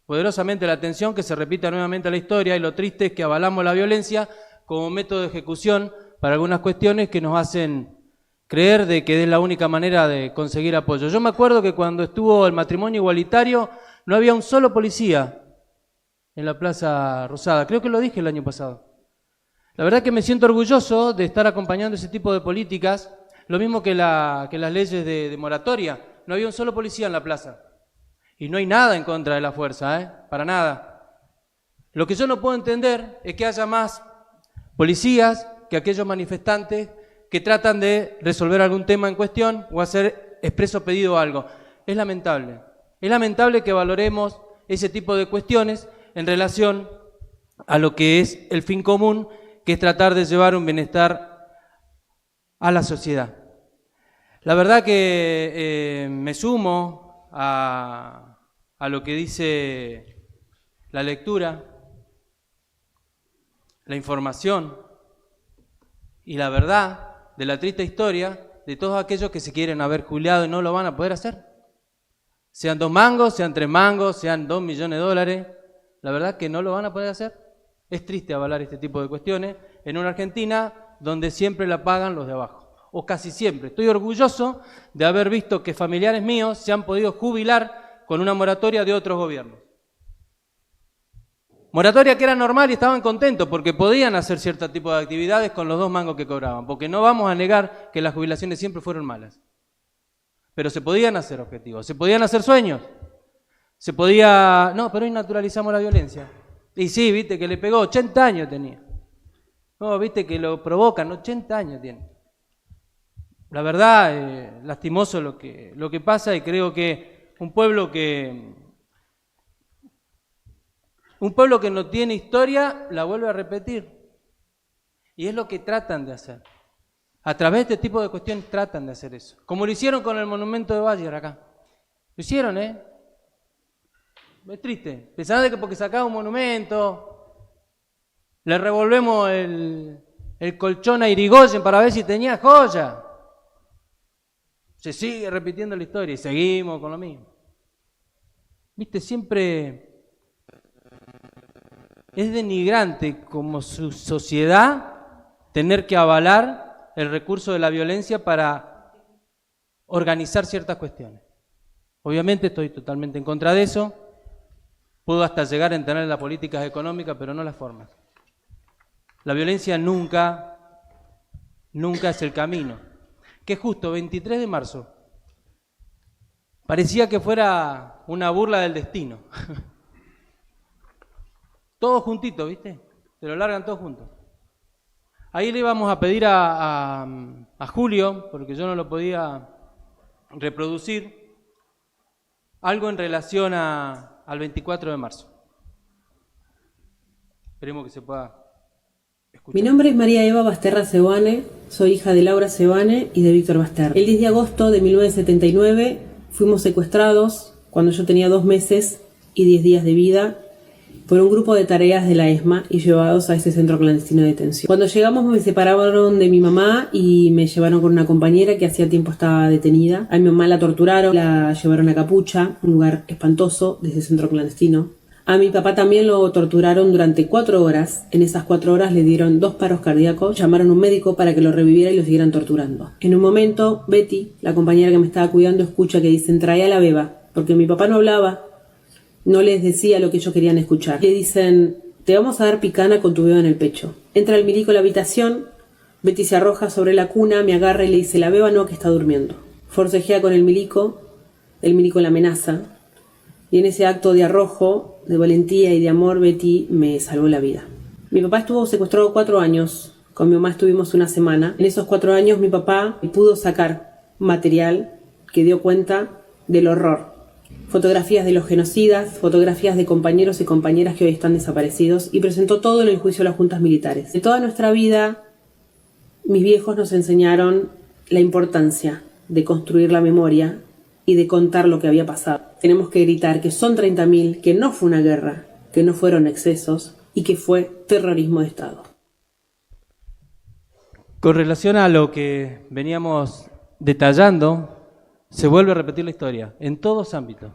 poderosamente la atención, que se repita nuevamente la historia, y lo triste es que avalamos la violencia como método de ejecución para algunas cuestiones que nos hacen creer de que es la única manera de conseguir apoyo. Yo me acuerdo que cuando estuvo el matrimonio igualitario no había un solo policía en la Plaza Rosada, creo que lo dije el año pasado. La verdad que me siento orgulloso de estar acompañando ese tipo de políticas, lo mismo que las leyes de moratoria. No había un solo policía en la plaza. Y no hay nada en contra de la fuerza, para nada. Lo que yo no puedo entender es que haya más policías que aquellos manifestantes que tratan de resolver algún tema en cuestión o hacer expreso pedido algo. Es lamentable que valoremos ese tipo de cuestiones en relación a lo que es el fin común, que es tratar de llevar un bienestar a la sociedad. La verdad que me sumo a lo que dice la lectura, la información y la verdad de la triste historia de todos aquellos que se quieren haber jubilado y no lo van a poder hacer. Sean 2 mangos, sean 3 mangos, sean 2 millones de dólares, la verdad que no lo van a poder hacer. Es triste avalar este tipo de cuestiones en una Argentina donde siempre la pagan los de abajo, o casi siempre. Estoy orgulloso de haber visto que familiares míos se han podido jubilar con una moratoria de otros gobiernos. Moratoria que era normal y estaban contentos porque podían hacer cierto tipo de actividades con los 2 mangos que cobraban, porque no vamos a negar que las jubilaciones siempre fueron malas. Pero se podían hacer objetivos, se podían hacer sueños, se podía... No, pero hoy naturalizamos la violencia. Y sí, viste que le pegó, 80 años tenía. No, viste que lo provocan, 80 años tiene. La verdad, lastimoso lo que pasa, y creo que un pueblo que no tiene historia la vuelve a repetir. Y es lo que tratan de hacer. A través de este tipo de cuestiones tratan de hacer eso. Como lo hicieron con el monumento de Bayer acá. Lo hicieron, Es triste. Pensaban que porque sacaba un monumento, le revolvemos el colchón a Irigoyen para ver si tenía joya. Se sigue repitiendo la historia y seguimos con lo mismo. Viste, siempre es denigrante como sociedad tener que avalar el recurso de la violencia para organizar ciertas cuestiones. Obviamente estoy totalmente en contra de eso. Puedo hasta llegar a entender las políticas económicas, pero no las formas. La violencia nunca es el camino. Que justo 23 de marzo parecía que fuera una burla del destino. Todos juntitos, ¿viste? Se lo largan todos juntos. Ahí le íbamos a pedir a Julio, porque yo no lo podía reproducir, algo en relación al 24 de marzo. Esperemos que se pueda escuchar. Mi nombre es María Eva Basterra Sebane, soy hija de Laura Sebane y de Víctor Basterra. El 10 de agosto de 1979 fuimos secuestrados cuando yo tenía 2 meses y 10 días de vida por un grupo de tareas de la ESMA y llevados a ese centro clandestino de detención. Cuando llegamos me separaron de mi mamá y me llevaron con una compañera que hacía tiempo estaba detenida. A mi mamá la torturaron, la llevaron a Capucha, un lugar espantoso de ese centro clandestino. A mi papá también lo torturaron durante 4 horas. En esas 4 horas le dieron 2 paros cardíacos, llamaron a un médico para que lo reviviera y lo siguieran torturando. En un momento, Betty, la compañera que me estaba cuidando, escucha que dicen: trae a la beba, porque mi papá no hablaba, no les decía lo que ellos querían escuchar. Le dicen: te vamos a dar picana con tu beba en el pecho. Entra el milico a la habitación, Betty se arroja sobre la cuna, me agarra y le dice: la beba no, que está durmiendo. Forcejea con el milico la amenaza, y en ese acto de arrojo, de valentía y de amor, Betty me salvó la vida. Mi papá estuvo secuestrado 4 años, con mi mamá estuvimos 1 semana. En esos 4 años mi papá pudo sacar material que dio cuenta del horror. Fotografías de los genocidas, fotografías de compañeros y compañeras que hoy están desaparecidos, y presentó todo en el juicio de las juntas militares. De toda nuestra vida, mis viejos nos enseñaron la importancia de construir la memoria y de contar lo que había pasado. Tenemos que gritar que son 30.000, que no fue una guerra, que no fueron excesos y que fue terrorismo de Estado. Con relación a lo que veníamos detallando, se vuelve a repetir la historia, en todos ámbitos.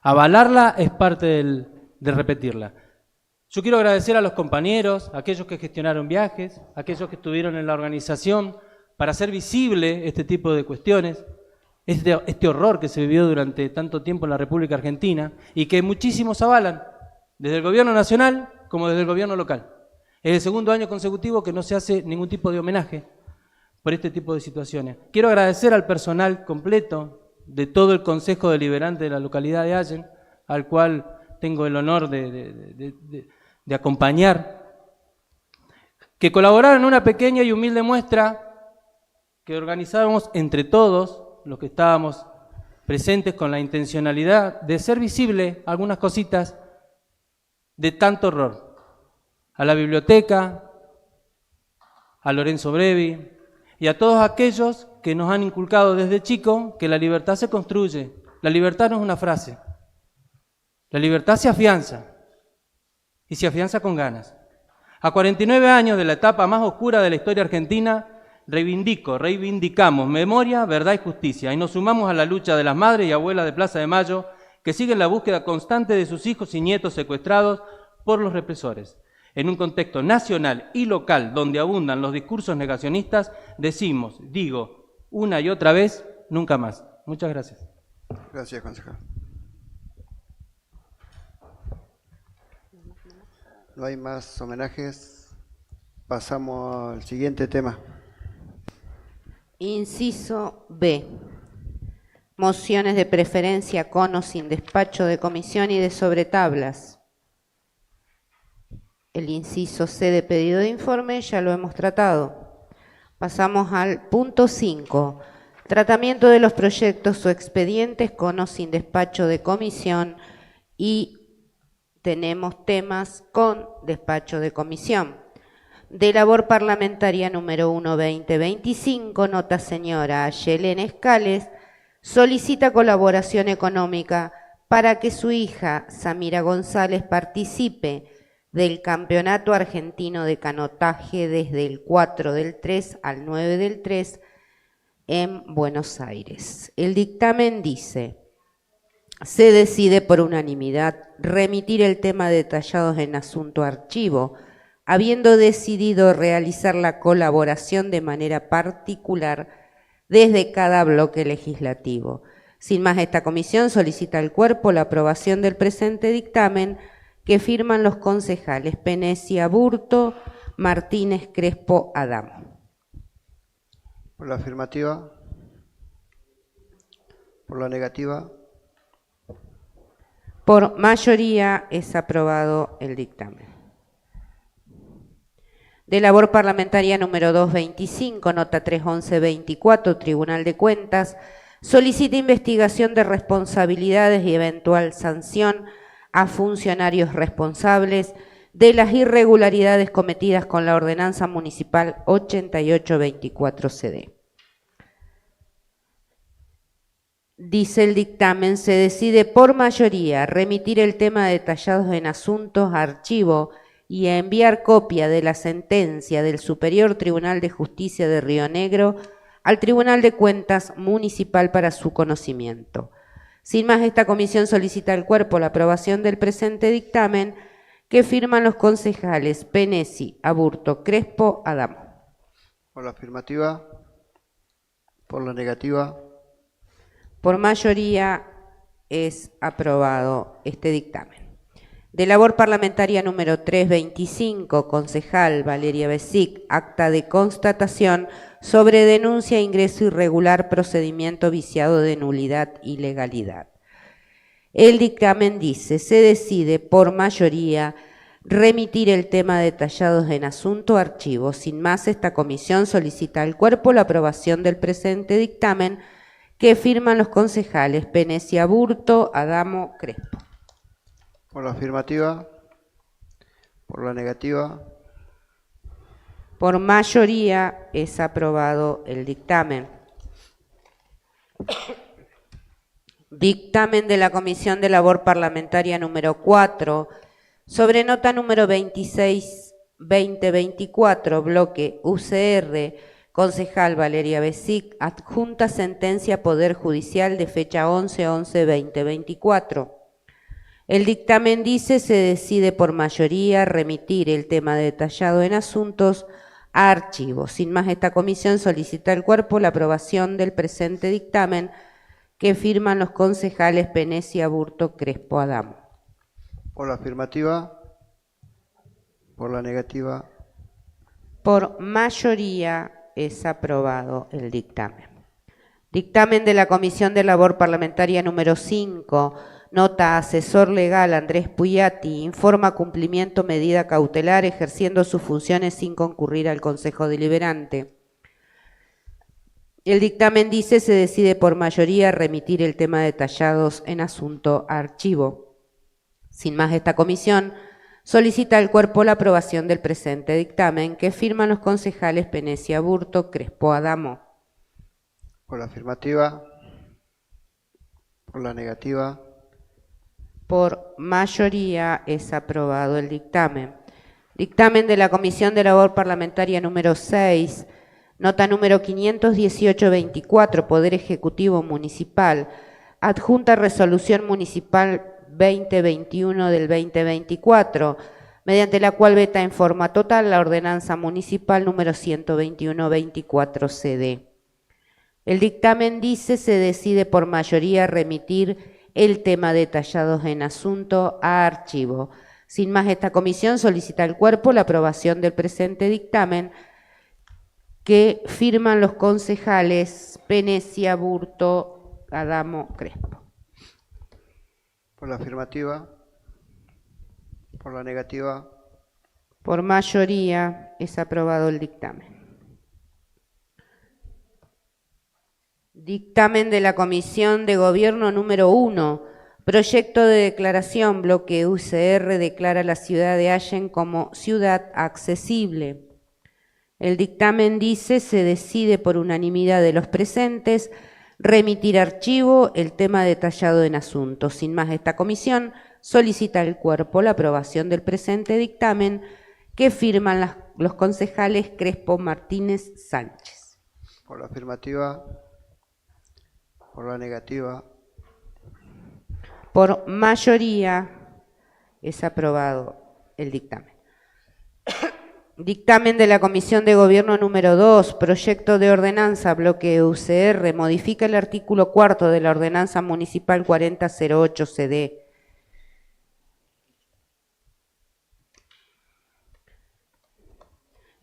Avalarla es parte de repetirla. Yo quiero agradecer a los compañeros, a aquellos que gestionaron viajes, a aquellos que estuvieron en la organización para hacer visible este tipo de cuestiones, este horror que se vivió durante tanto tiempo en la República Argentina y que muchísimos avalan, desde el gobierno nacional como desde el gobierno local. Es el 2.º año consecutivo que no se hace ningún tipo de homenaje por este tipo de situaciones. Quiero agradecer al personal completo de todo el Consejo Deliberante de la localidad de Allen, al cual tengo el honor de acompañar, que colaboraron en una pequeña y humilde muestra que organizábamos entre todos los que estábamos presentes con la intencionalidad de hacer visible algunas cositas de tanto horror. A la biblioteca, a Lorenzo Brevi y a todos aquellos que nos han inculcado desde chico que la libertad se construye. La libertad no es una frase. La libertad se afianza, y se afianza con ganas. A 49 años de la etapa más oscura de la historia argentina, reivindicamos memoria, verdad y justicia, y nos sumamos a la lucha de las madres y abuelas de Plaza de Mayo que siguen la búsqueda constante de sus hijos y nietos secuestrados por los represores. En un contexto nacional y local donde abundan los discursos negacionistas, digo una y otra vez, nunca más. Muchas gracias. Gracias, concejal. No hay más homenajes. Pasamos al siguiente tema. Inciso B. Mociones de preferencia con o sin despacho de comisión y de sobretablas. El inciso C de pedido de informe ya lo hemos tratado. Pasamos al punto 5. Tratamiento de los proyectos o expedientes con o sin despacho de comisión, y tenemos temas con despacho de comisión. De labor parlamentaria número 1/2025, nota señora Yelena Escales, solicita colaboración económica para que su hija Samira González participe del Campeonato Argentino de Canotaje desde el 4 del 3 al 9 del 3 en Buenos Aires. El dictamen dice: se decide por unanimidad remitir el tema detallado en asunto a archivo, habiendo decidido realizar la colaboración de manera particular desde cada bloque legislativo. Sin más, esta comisión solicita al cuerpo la aprobación del presente dictamen, que firman los concejales Penesi, Aburto, Martínez, Crespo, Adamo. Por la afirmativa. Por la negativa. Por mayoría es aprobado el dictamen. De labor parlamentaria número 225, nota 311-24, Tribunal de Cuentas, solicita investigación de responsabilidades y eventual sanción a funcionarios responsables de las irregularidades cometidas con la ordenanza municipal 8824 CD. Dice el dictamen: se decide por mayoría remitir el tema detallado en asuntos a archivo y a enviar copia de la sentencia del Superior Tribunal de Justicia de Río Negro al Tribunal de Cuentas Municipal para su conocimiento. Sin más, esta comisión solicita al cuerpo la aprobación del presente dictamen, que firman los concejales Penesi, Aburto, Crespo, Adamo. Por la afirmativa. Por la negativa. Por mayoría es aprobado este dictamen. De labor parlamentaria número 325, concejal Valeria Besic, acta de constatación sobre denuncia, ingreso irregular, procedimiento viciado de nulidad y legalidad. El dictamen dice: se decide por mayoría remitir el tema detallado en asunto a archivo. Sin más, esta comisión solicita al cuerpo la aprobación del presente dictamen, que firman los concejales Penesi, Aburto, Adamo, Crespo. Por la afirmativa. Por la negativa. Por mayoría es aprobado el dictamen. Dictamen de la Comisión de Labor Parlamentaria número 4, sobre nota número 26-2024, bloque UCR, concejal Valeria Besic, adjunta sentencia Poder Judicial de fecha 11-11-2024. El dictamen dice: se decide por mayoría remitir el tema detallado en asuntos a archivo. Sin más, esta comisión solicita al cuerpo la aprobación del presente dictamen, que firman los concejales Penesi, Aburto, Crespo, Adamo. Por la afirmativa. Por la negativa. Por mayoría es aprobado el dictamen. Dictamen de la Comisión de Labor Parlamentaria número 5, nota asesor legal Andrés Puyati, informa cumplimiento medida cautelar ejerciendo sus funciones sin concurrir al Consejo Deliberante. El dictamen dice: se decide por mayoría remitir el tema detallados en asunto a archivo. Sin más, esta comisión solicita al cuerpo la aprobación del presente dictamen, que firman los concejales Penesi, Aburto, Crespo, Adamo. Por la afirmativa. Por la negativa. Por mayoría es aprobado el dictamen. Dictamen de la Comisión de Labor Parlamentaria número 6, nota número 518-24, Poder Ejecutivo Municipal, adjunta Resolución Municipal 2021 del 2024, mediante la cual veta en forma total la Ordenanza Municipal número 121-24 CD. El dictamen dice: se decide por mayoría remitir el tema detallado en asunto a archivo. Sin más, esta comisión solicita al cuerpo la aprobación del presente dictamen, que firman los concejales Penesi, Aburto, Adamo, Crespo. Por la afirmativa. Por la negativa. Por mayoría es aprobado el dictamen. Dictamen de la Comisión de Gobierno número 1, proyecto de declaración, bloque UCR declara la ciudad de Allen como ciudad accesible. El dictamen dice: se decide por unanimidad de los presentes remitir archivo el tema detallado en asunto. Sin más, esta comisión solicita al cuerpo la aprobación del presente dictamen, que firman los concejales Crespo, Martínez, Sánchez. Por la afirmativa. Por la negativa. Por mayoría es aprobado el dictamen. Dictamen de la Comisión de Gobierno número 2, proyecto de ordenanza, bloque UCR, modifica el artículo 4 de la Ordenanza Municipal 4008 CD.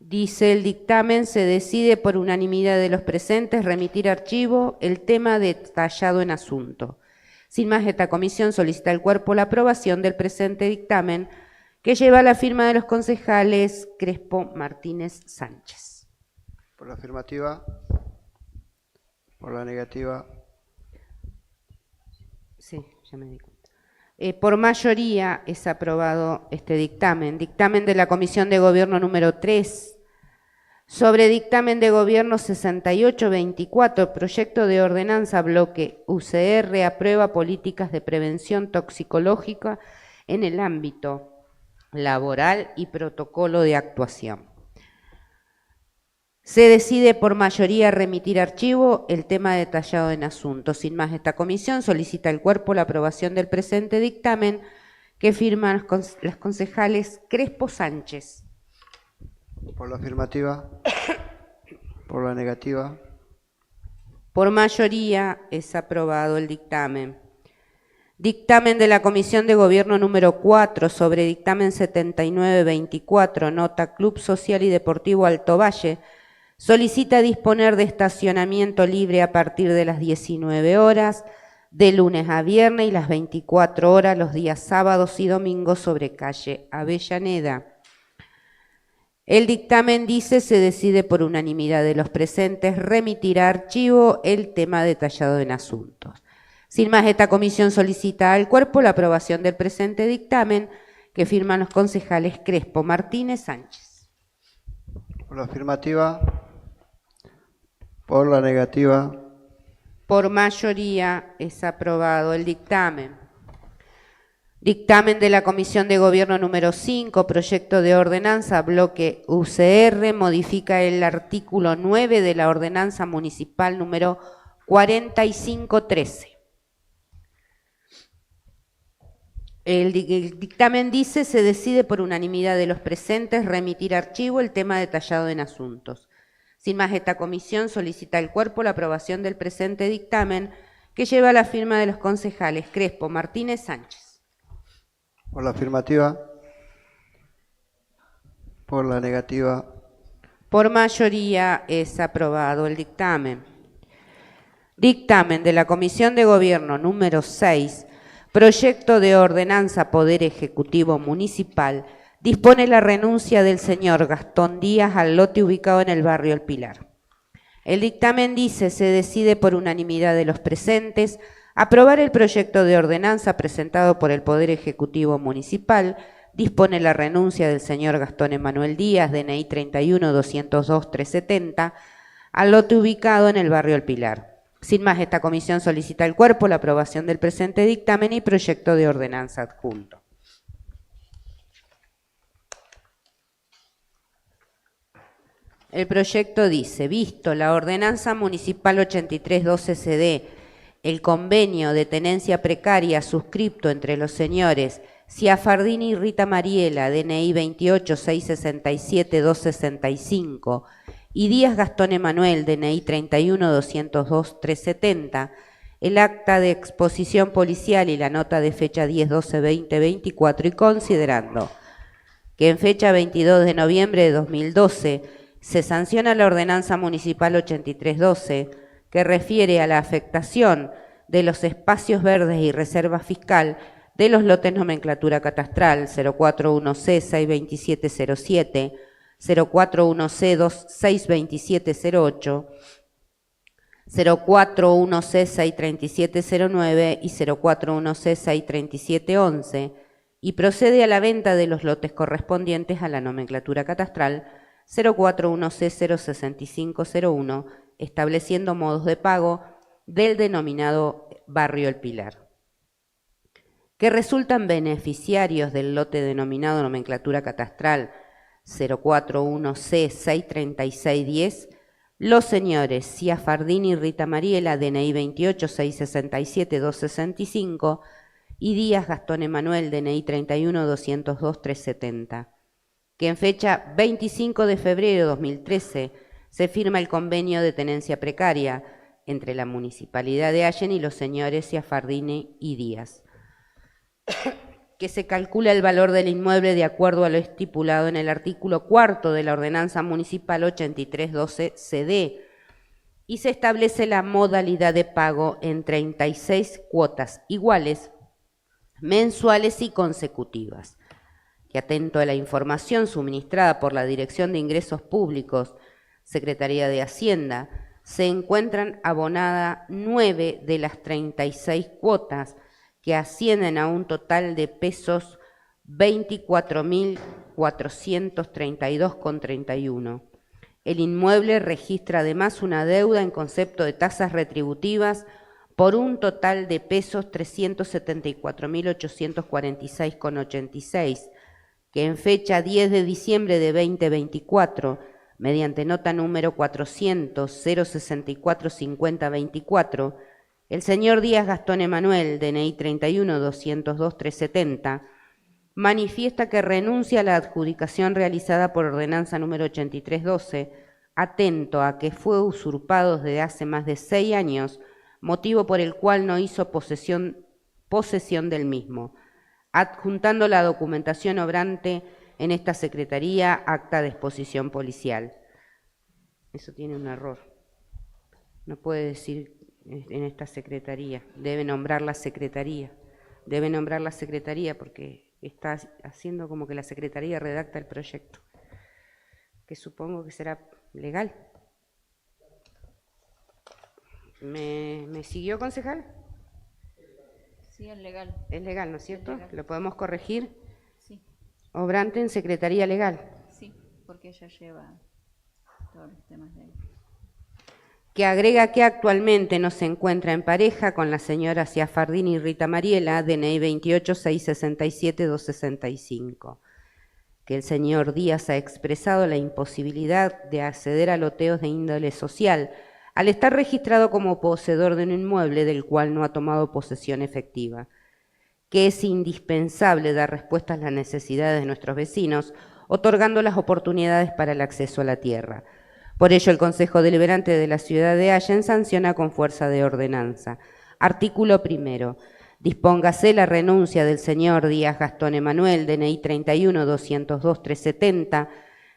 Dice el dictamen, se decide por unanimidad de los presentes remitir archivo el tema detallado en asunto. Sin más, esta comisión solicita al cuerpo la aprobación del presente dictamen, que lleva la firma de los concejales Crespo, Martínez, Sánchez. Por la afirmativa. Por la negativa. Sí, ya me di cuenta. Por mayoría es aprobado este dictamen. Dictamen de la Comisión de Gobierno número 3, sobre dictamen de Gobierno 6824, proyecto de ordenanza bloque UCR, aprueba políticas de prevención toxicológica en el ámbito laboral y protocolo de actuación. Se decide por mayoría remitir archivo el tema detallado en asunto. Sin más, esta comisión solicita al cuerpo la aprobación del presente dictamen, que firman las concejales Crespo, Sánchez. Por la afirmativa. Por la negativa. Por mayoría es aprobado el dictamen. Dictamen de la Comisión de Gobierno número 4 sobre dictamen 7924, nota Club Social y Deportivo Alto Valle, solicita disponer de estacionamiento libre a partir de las 19 horas, de lunes a viernes y las 24 horas los días sábados y domingos sobre calle Avellaneda. El dictamen dice, se decide por unanimidad de los presentes remitir a archivo el tema detallado en asuntos. Sin más, esta comisión solicita al cuerpo la aprobación del presente dictamen, que firman los concejales Crespo, Martínez, Sánchez. Por la afirmativa. Por la negativa. Por mayoría es aprobado el dictamen. Dictamen de la Comisión de Gobierno número 5, proyecto de ordenanza, bloque UCR, modifica el artículo 9 de la Ordenanza Municipal número 4513. El dictamen dice, se decide por unanimidad de los presentes remitir archivo el tema detallado en asuntos. Sin más, esta comisión solicita al cuerpo la aprobación del presente dictamen, que lleva la firma de los concejales Crespo, Martínez, Sánchez. Por la afirmativa. Por la negativa. Por mayoría es aprobado el dictamen. Dictamen de la Comisión de Gobierno número 6, proyecto de ordenanza Poder Ejecutivo Municipal, dispone la renuncia del señor Gastón Díaz al lote ubicado en el barrio El Pilar. El dictamen dice, se decide por unanimidad de los presentes aprobar el proyecto de ordenanza presentado por el Poder Ejecutivo Municipal, dispone la renuncia del señor Gastón Emanuel Díaz, DNI 31-202-370, al lote ubicado en el barrio El Pilar. Sin más, esta comisión solicita al cuerpo la aprobación del presente dictamen y proyecto de ordenanza adjunto. El proyecto dice, visto la Ordenanza Municipal 8312 CD, el convenio de tenencia precaria suscripto entre los señores Ciafardini y Rita Mariela, DNI 28-667-265, y Díaz Gastón Emanuel, DNI 31-202-370, el acta de exposición policial y la nota de fecha 10-12-2024, y considerando que en fecha 22 de noviembre de 2012 se sanciona la Ordenanza Municipal 8312, que refiere a la afectación de los espacios verdes y reserva fiscal de los lotes nomenclatura catastral 041C62707, 041C262708, 041C63709 y 041C63711, y procede a la venta de los lotes correspondientes a la nomenclatura catastral 041C06501, estableciendo modos de pago del denominado Barrio El Pilar, que resultan beneficiarios del lote denominado nomenclatura catastral 041C63610, Los señores Ciafardini y Rita Mariela, DNI 28 667 265, y Díaz Gastón Emanuel, DNI 31 202 370, que en fecha 25 de febrero de 2013 se firma el convenio de tenencia precaria entre la Municipalidad de Allen y los señores Ciafardini y Díaz, que se calcula el valor del inmueble de acuerdo a lo estipulado en el artículo 4 de la Ordenanza Municipal 8312 CD y se establece la modalidad de pago en 36 cuotas iguales, mensuales y consecutivas, que atento a la información suministrada por la Dirección de Ingresos Públicos, Secretaría de Hacienda, se encuentran abonadas 9 de las 36 cuotas, que ascienden a un total de pesos 24.432,31. El inmueble registra además una deuda en concepto de tasas retributivas por un total de pesos 374.846,86, que en fecha 10 de diciembre de 2024, mediante nota número 400-064-5024, el señor Díaz Gastón Emanuel, DNI 31 202 370, manifiesta que renuncia a la adjudicación realizada por ordenanza número 8312, atento a que fue usurpado desde hace más de 6 años, motivo por el cual no hizo posesión del mismo, adjuntando la documentación obrante en esta secretaría, acta de exposición policial. Eso tiene un error. No puede decir en esta secretaría, debe nombrar la secretaría. Debe nombrar la secretaría porque está haciendo como que la secretaría redacta el proyecto, que supongo que será legal. ¿Me siguió, concejal? Sí, es legal. Es legal, ¿no es cierto? Es legal. ¿Lo podemos corregir? Sí. Obrante en secretaría legal. Sí, porque ella lleva todos los temas de... Que agrega que actualmente no se encuentra en pareja con la señora Ciafardini y Rita Mariela, DNI 28 667 265. Que el señor Díaz ha expresado la imposibilidad de acceder a loteos de índole social al estar registrado como poseedor de un inmueble del cual no ha tomado posesión efectiva. Que es indispensable dar respuesta a las necesidades de nuestros vecinos, otorgando las oportunidades para el acceso a la tierra. Por ello, el Consejo Deliberante de la Ciudad de Allen sanciona con fuerza de ordenanza. Artículo 1. Dispóngase la renuncia del señor Díaz Gastón Emanuel, DNI 31 202 370,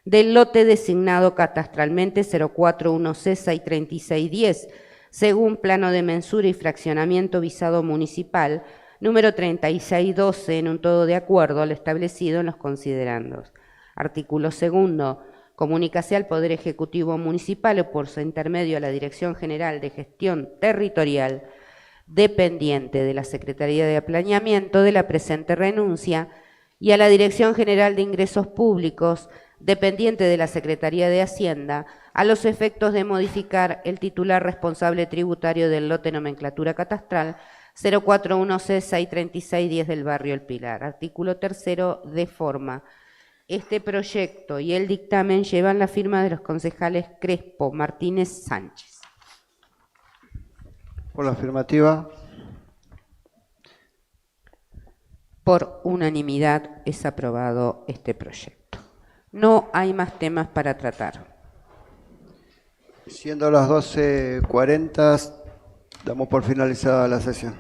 del lote designado catastralmente 0416 y 3610, según plano de mensura y fraccionamiento visado municipal, número 3612, en un todo de acuerdo al establecido en los considerandos. Artículo 2. Comunícase al Poder Ejecutivo Municipal o por su intermedio a la Dirección General de Gestión Territorial, dependiente de la Secretaría de Planeamiento, de la presente renuncia, y a la Dirección General de Ingresos Públicos, dependiente de la Secretaría de Hacienda, a los efectos de modificar el titular responsable tributario del lote nomenclatura catastral 0416 y 3610 del barrio El Pilar. Artículo 3. De forma. Este proyecto y el dictamen llevan la firma de los concejales Crespo, Martínez, Sánchez. Por la afirmativa. Por unanimidad es aprobado este proyecto. No hay más temas para tratar. Siendo las 12:40, damos por finalizada la sesión.